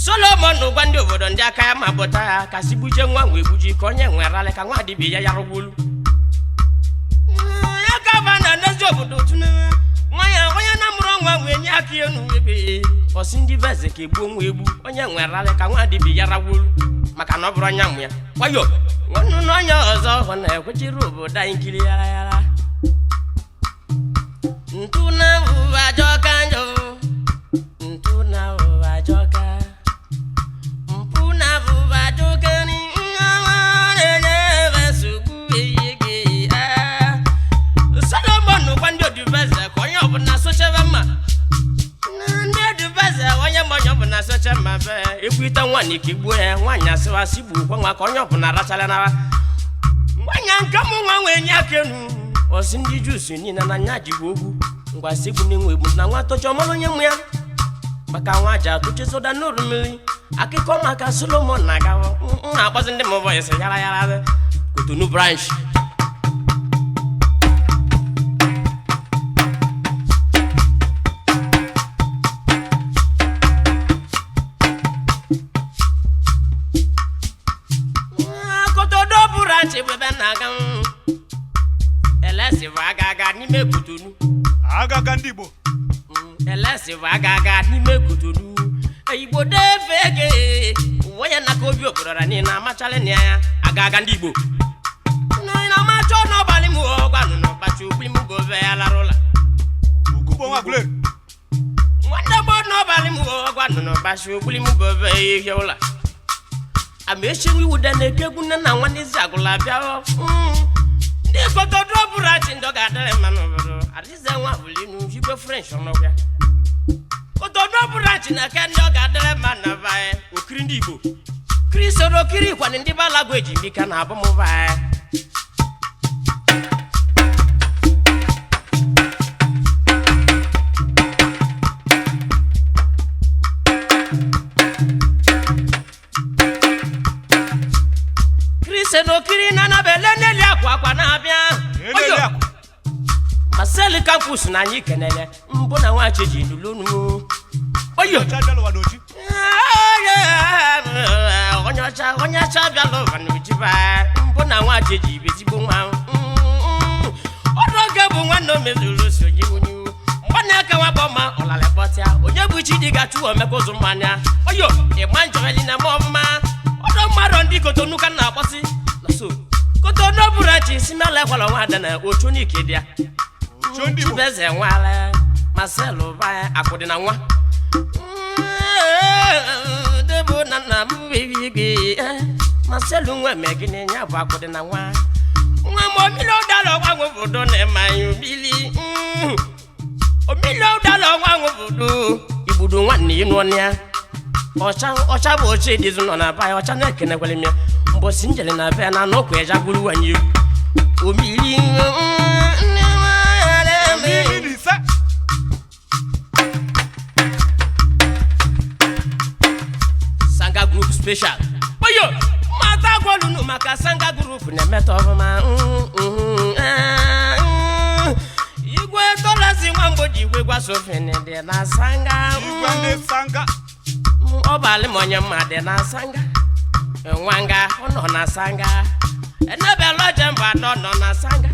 Solomon gwa ndị obodo ndị aka ya ma buta ya ka si buje nwa nwe buji ka onye nwerale ka nwa dibia ya yarụgbulu ya ka ba na ndezi obodo tune onye na mụrụ nwa nwe nye aka enu ebe osi ndị beze ka egbuo nwa egbu onye nwerale ka nwa dibia ya yarụgbulu maka na ọbụrụ anya mụ ya kwayo nwannu n'onye ọzọ ọ na-ekwechiri obodo anyị nkiri yara ntuna ụwa jọka njọ ntuna ụwa jọka mpuna ụwa jọka ni na-enye nsogbu eyigi Solomon gwa ndị odubeze ka onye ọbụla sochebe mma ndị odubeze onye mmanya ọbụla soche mma be ekwita nwaanyị ka igbuo ya nwaanyị asịwa sigbu kwa nwa ka onye ọbụla rachala nara nwaanyị nke mụ nwa nwee nye aka enu osi ndị juusu niile na nya jigbu ogwu ngwa sigbu n'enwe egbu na nwa tochi ọmara onye mụ ya maka nwa ji atụchi soda n'oru mmiri akụkọ maka Solomon na-agawa na-akpọzi ndị mụbọ isi yara Kotonu branch Agaga n'ime Kotonu agaga ndị Igbo elesiva agaga n'ime Kotonu Igbo defege onye na ka obi oborora ni na amachale ni ya agaga ndị Igbo na macho n'ọbalị mụ ọgwanụ n'ọbachi okpili mụ gove ya larụla Ugbo nwa gule nwanne bo n'ọbalị mụ ọgwanụ n'ọbachi okpili mụ gove ihe ụla amechi wiwude na-ekegbu nne na nwanne ezi agụla bịa Ndị Kotonu branch ndo ga dere manu bro arize nwa bulinu jibe French ono bia Kotonu branch na ka ndo ga dere manu bae okiri ndị Igbo Kristo ro kiri kwa ndị balago ejimika na abomu bae Kristo no kiri na na belene akwa na abia Masị Maseli campus na Anyi kenele mbona nwache ji ndulunu oyo chadalo wanoji onyacha bialo wanoji ba mbona nwache ji bezigbo nwa odoge bu nwa no mezulu soji wunu mbona ka wa boma olale botia onye bu chi diga tu omekozu mmanya oyo e manjoreli na moma odo maro ndi kotonu kan na akposi na so kotono burachi simele kwala nwa dana ochunike dia chondi bo beze nwale Marcelo ba akudi na nwa debo na na mbibigi Marcelo nwa megini nya ba akudi na nwa nwa mo milo dalo kwa ngovodo na mayu bili o milo dalo kwa ngovodo ibudu nwa ni inu onia ocha bo che dizu no na ba ocha na kene kwale mi mbo sinjele na be na no kweja guru wanyi o mili Sanga group special. Oyo, mata gwalunu maka Sanga group na meto ma. Igwe tolasi nwamboji igwe gwa sofene de na Sanga. igwe ne Sanga. Obali monye ma de na Sanga. Nwanga ono na Sanga. Enebe loje mba no na Sanga.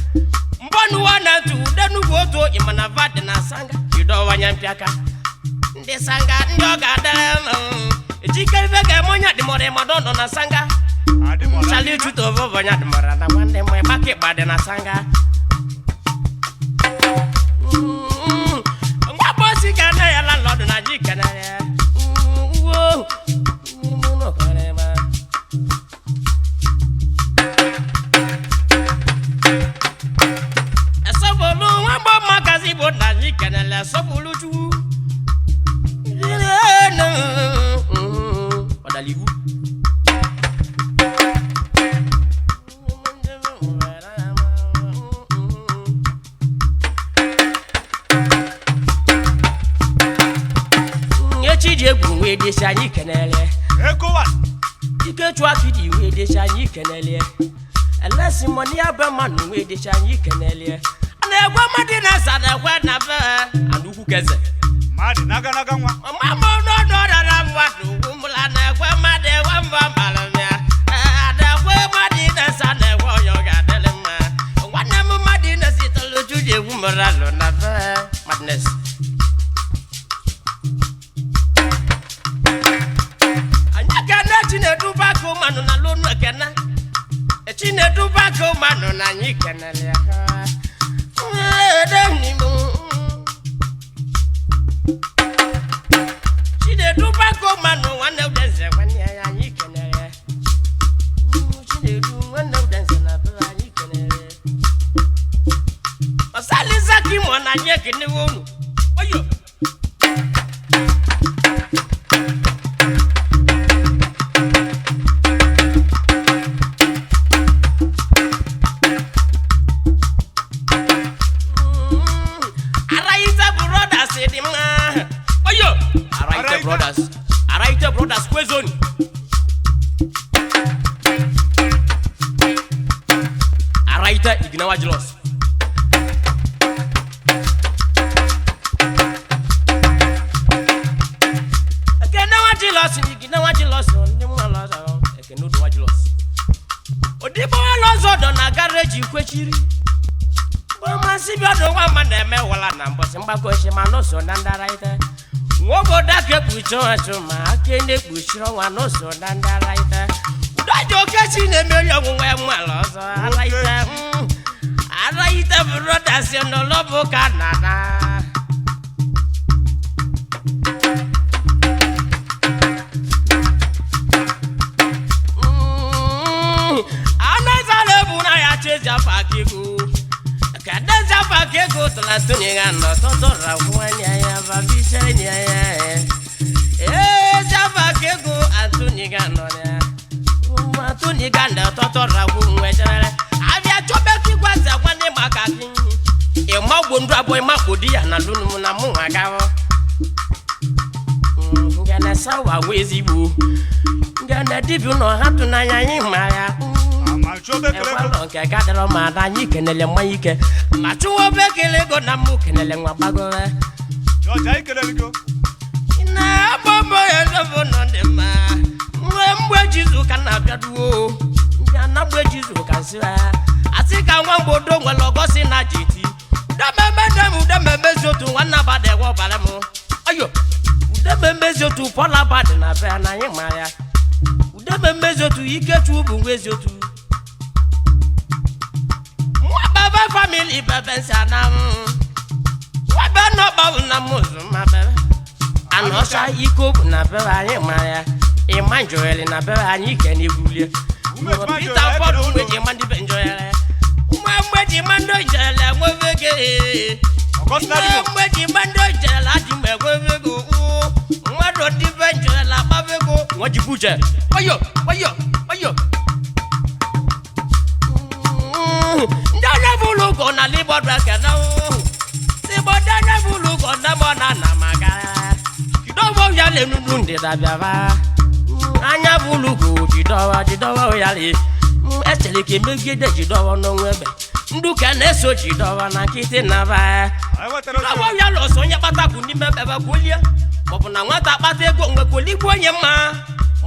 Mbonu wana tu denu goto imana vade na Sanga. Ido wanya mpiaka. Ndi Sanga ndoga dele. Ejike vege monya di more madono na Sanga. Chali chuto vovo nya di more na wande mo bake bade na Sanga. Ngwa bosi kana ya landlord na jikana ya. Wo. No kare ma. Esobolu wambo magazi bo na jikana la sobulu chu. Odaligu Nyechiji egwu we desi Anyi kenele Ekowa ike chwa kidi we desi Anyi kenele elesi money abamanu we desi Anyi kenele ana egwa madina sada kwa na be anuku keze madi naga nwa mama no dara mwadu umula na kwa made wamba malamia ada kwa madina sana kwa yoga delema wana mu madina sitolo tuje umralo na ba madness anyaka na chinedu bako manu na lonu ekena chinedu bako manu na Anyi kenele ha deni mu Chinedu bako manu wana udenze kwani Anyi kenele Chinedu wana udenze na baba Anyi kenele Asali zaki mwana nyeke ni wonu oyo Araita brothers edimna oyo Araita brothers kwezoni Araita iginawa jilos iginawa jilos ndi mwa lozo ekenodo wa jilos odibo lozo do na garage kwechiri Mama sibiodo wa maneme wala na mbosi mbako shima no so ndaraita Ngogo dake bucho achuma akende buchiro wa no so ndaraita Udajo kechi ne meyo nwe mwalozo alaita Araita brother se no lobo kanana Anazale buna ya cheja pakiku Kadeza pakego tlatuniga no totora kwani aya babisha ni aya Javakego atuniga no ya Atuniga ndo totora kunwejere Avia chobe kigwaza kwani makaki E magwondu abo makodi ya na lunu na mu agawo Ngana sawa wezibu Ngana dibu no hatu na yanyi maya Macho bekele go. Ekwalo nke kadro ma anyị kenele mmanya ike. Ma chụwa bekele go na mụ kenele nwa gbago. Yo jai kelele go. Na bobo ya zobo no de ma. Mwe jizu kana biaduo. Ya na mwe jizu kansira. Asika nwa gbodo nwe logosi na jiti. Da meme zotu wana bade wo balemu. Ayo. Da meme zotu pola bade na be na yin maya. Da meme zotu ikechu bu nwe zotu. Mwa baba family bebe sana. Wa be no ba na muzu ma bebe. Anosha iko na be yin maya. Imanjoele na be anyi keni gulie. Peter Paul mweje mandi benjoele. Mweje mando jele mwevege. Mweje mando jele adi mwevego. Mwado di benjoele abavego. Mwajibuje. Oyo. Ndana bulugo na libodra kana. Sibodana bulugo na mona na magara. Kidogo yale nunde da biava. Anya bulugo jidowa yale. Etele ke megede jidowa no nwebe. Nduka na eso jidowa na kite na ba. Awo ya lo so nya pataku ni mebe ba kolia. Mobu na nwata kpata ego nwe koligbo onye ma.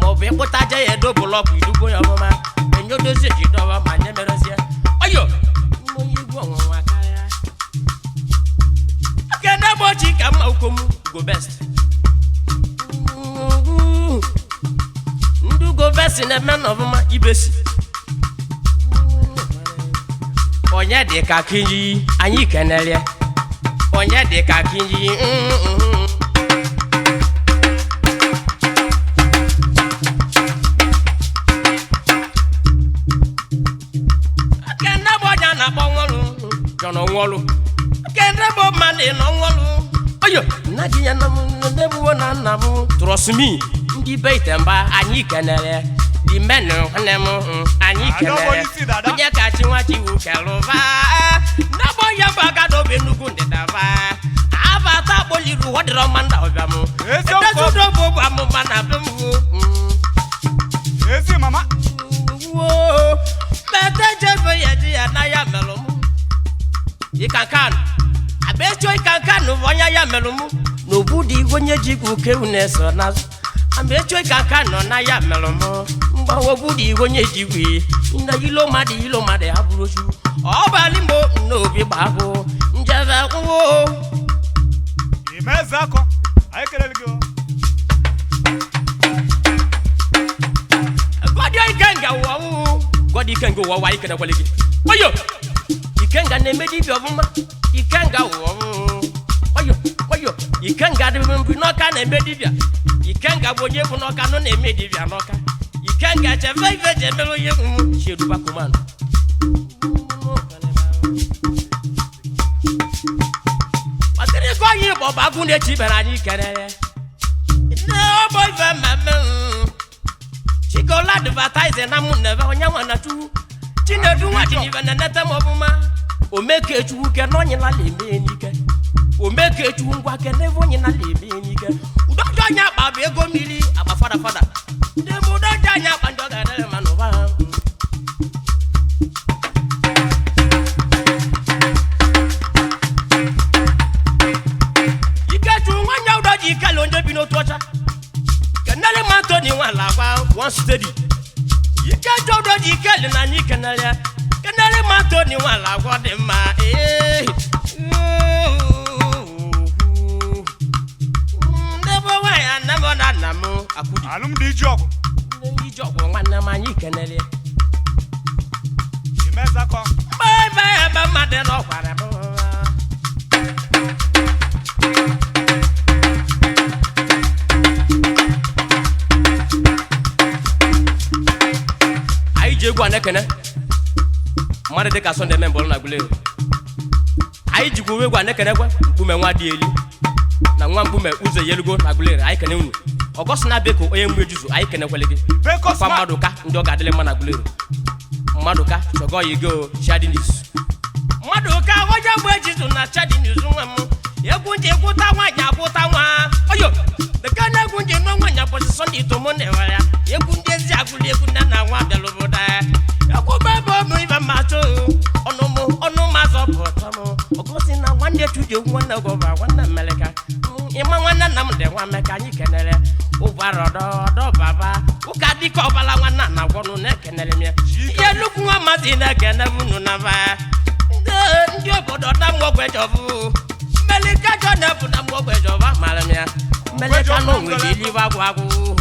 Mobu ikputaje ya do block idugbo ya mama. Enyo dozie jidowa ma nye merezie. Oyo. Mo yigbo nwa kaya. Akena bochi ka ma ukomu go best. Go best in the man of my ibesi. Onya de kakinji, anyi kenele. Onya de kakinji. Akenda boja na bongolu, jono wolu. Akenda bo mane no wolu. Oyo, naji ya na ndebu na nabu. Trust me. Di beitemba anyi kenele di menu nemu anyi kenele nya ka chi nwa chi wu kelova na boya bagado benugu ndedava abata boliru hodro manda obamu ezo do bobu amuma na bemu Ezi mama wo bete jebe yedi na ya melumu ikankan abecho ikankan no vonya ya melumu no budi gonye jigu keuneso na Ambecho kaka no na ya melomo mba wobudi wonye jiwi na yilo made aburoju obali mo no bi babo njava wo imeza ko ayekele go Godi ikenga wo wa ikena kwalegi oyo ikenga ne medi bi obuma ikenga wo oyo ikenga de mbi no ka na medi bia ikenga bonye bu no ka no na medi bia no ka ikenga che veve je melo ye shedu ba command Atene ko yi bo ba gun de ti bera ni kere no boy va mama she go la advertise na mun never onya wana tu chinedu wa ti ni bana nata mobuma o make echu ke no nyi la le me ni ke o make echu ngwa ke ne vo nyi na le me ni ke udo nya ba be ego mili aba fada de mu do nya ba ndo ga de ma no ba ikechu nya udo ji ke lo ndo bi no tocha kenale ma to ni wa la kwa one steady ikechu udo ji ke le na ni kenale ma to ni wa la kwa de ma Namu akudi alum di job wana manyi kenele imeza ko bye ba made no kwara bo ai je gwa nekene mare de ka sonde membol na gule ai ji gwe gwa nekene kwa bume nwa di eli na nwa mbume uze yelugo na gule ai kene unu Ogosina beko oye mwejuzu ayi kene kwelege beko fa maduka ndo gadele mana gulero maduka chogo yigo shadi news maduka oja mwejuzu na shadi news nwamu egunje kuta wanya oyo the kana gunje no wanya position ito monne wala egunje zi agule kunna na nwa beloboda yakuba tuje nwanne gova nwanne meleka ịma nwanne nna m dị nwa meka anyị kenere ụbarodo baba ụka dịka ọbala nwanne na gwọnụ na-ekenere m ya ihe nnukwu nwa mmadụ na-ekene unu na ba ndị obodo na mgbogwejọbụ meleka jọnebụ na mgbogwejọba mara m ya meleka na onwere elive agwụ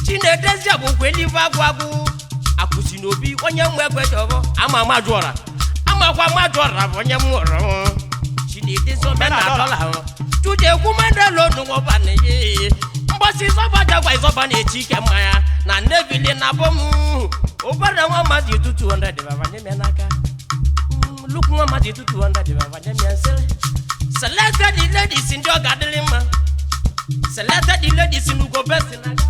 chinedezi ọbụkwa elive agwụ akwụsị n'obi onye nwe egwejọbụ ama majụọra amakwa majụọra bụ onye m hụrụ chinedezi omenadọla ahụ tuje kwumandelo n'ụba na ye mgbasi zọba jagwa izọba na-echi ike mmanya na nevili na bom ụbara nwa mmadụ 200 baba nye m n'aka look nwa mmadụ 200 baba nye m nsele selected the ladies ndị ọ ga-adịrị mma selected the ladies n'ugo best n'aka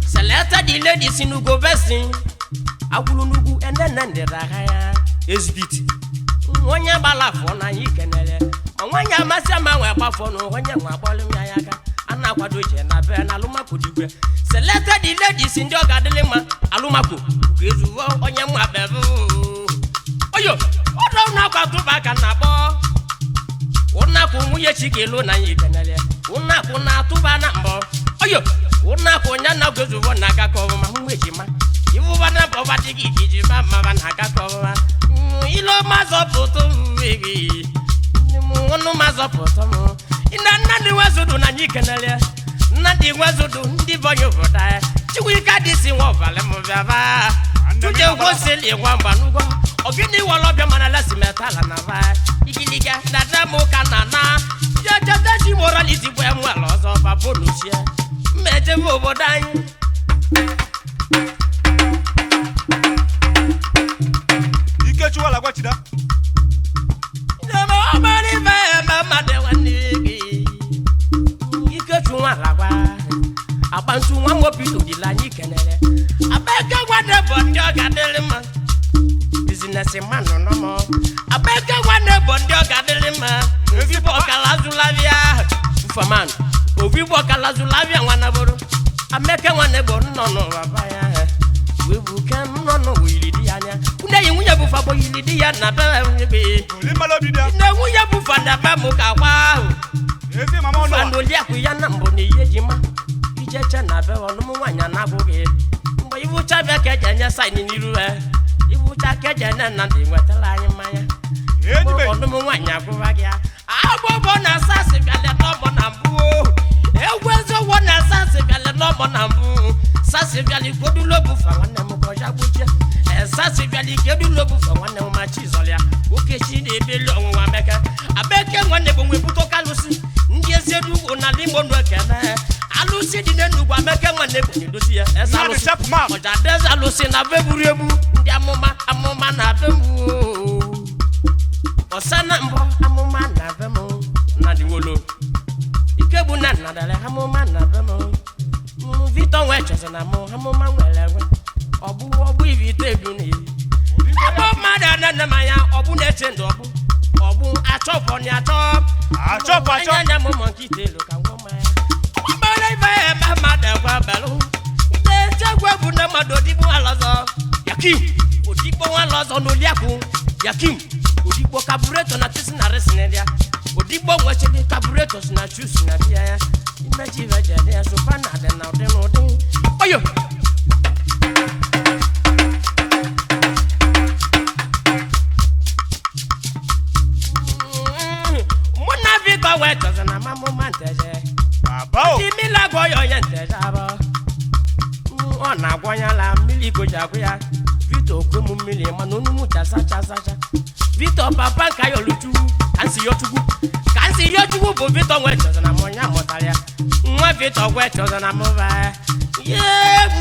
selected the ladies n'ugo best agwụrụ n'ugwu enene ndịra ha ya ezibiti onye gbala afọ na anyị kenere onye amasị ama nwe gbafọ na onye nwe agbọlụ m ya aka a na-akwado je na be na alụmakụ digwe selected the ladies ndị ọ ga-adịrị mma alụmakụ ga-ezuwo onye mma bebe oyo ọdọ na-akwatụba aka na-akpọ ụnakụ nwunye chikelu na anyị kenere ụnakụ na-atụba na mbọ oyo ụnakụ onye na-gozuwo na aka ka ọbụma hụ ejima iwụba na bọba dị gị iji ma maba na aka ka ọbụma ilo mazọpụtụ mmiri ọnụ mazọpụtụ m Nnamdi wezudu na anyị kenere Nnamdi wezudu ndị bonye obodo ya chikwika dị si nwa ọbala m bịaba tuje gwosili nwa mba n'ugwo ogini wọlọbịa mana lesi metala na ba igiliga na damuka na na jejejesi morality bụ enwere ọzọ baboluchie mmejebe obodo anyị Chuala gwachida Demo obali be mama de wanigi Ike chuala gwa Abantu nwa mobilu di la nyi kenele Abeka gwa de bondi oga delima Business man no mo Abeka gwa de bondi oga delima Ovi boka la zulavia Ufaman Ovi boka la zulavia wana boro Ameka wane bo no babaya Webukan no wili di anya Kuna yungunya bufa bo yili di ya na be Limalo bida Na ngunya bufa na ba muka wa Ezi mama ono Fando lia ku ya na mboni yejima Ijecha na be onu mwanya na goge Mbo ivu cha be keje nya sai ni niruwe Ivu cha keje na Nnamdi nwetala anyi manya Ejibe onu mwanya ku wagia Abobo na sasi biale no mo na mbu Egwezo wo na sasi biale no mo na mbu Sasi biali kodu lobu fa wane mukoja buche Sasi biali kodu lobu fa wane mumachizolia Ukechi de belo nwa meka Abeke wane bongwe puto kalusi Ndiye zedu na limbo nwekene Alusi di nenu kwa meke wane bongwe dosi alusi Oja deza alusi na veburu ebu Ndi amuma na vembu Osana mbo amuma na vemu Nadi wolo Ikebu na nadale amuma na vemu Vito weche na mo hamuma nwelewe Obu ivite guni Abo mada na maya obu netendo obu achofo ni achop Anya mo monkey telo ka ngoma ya Mbale ife mada kwa belu De chagwa bu na madodibu alozo Yakim odibo alozo no liaku Yakim odibo carburetor na tisi na resine dia Odibo weche di carburetors na choose na dia ya Imeji veje dia so pana de na odin Oyo Muna viko wetos na mamu manteje Baba Di mila goyo yenteje abo Ona gonya la mili goja goya Vito kwemu mili manonu mucha sacha Vito papa kayo luchu Kansi yochugu bo Vito wetos na monya motalia Mwa Vito wetos na mova Yeah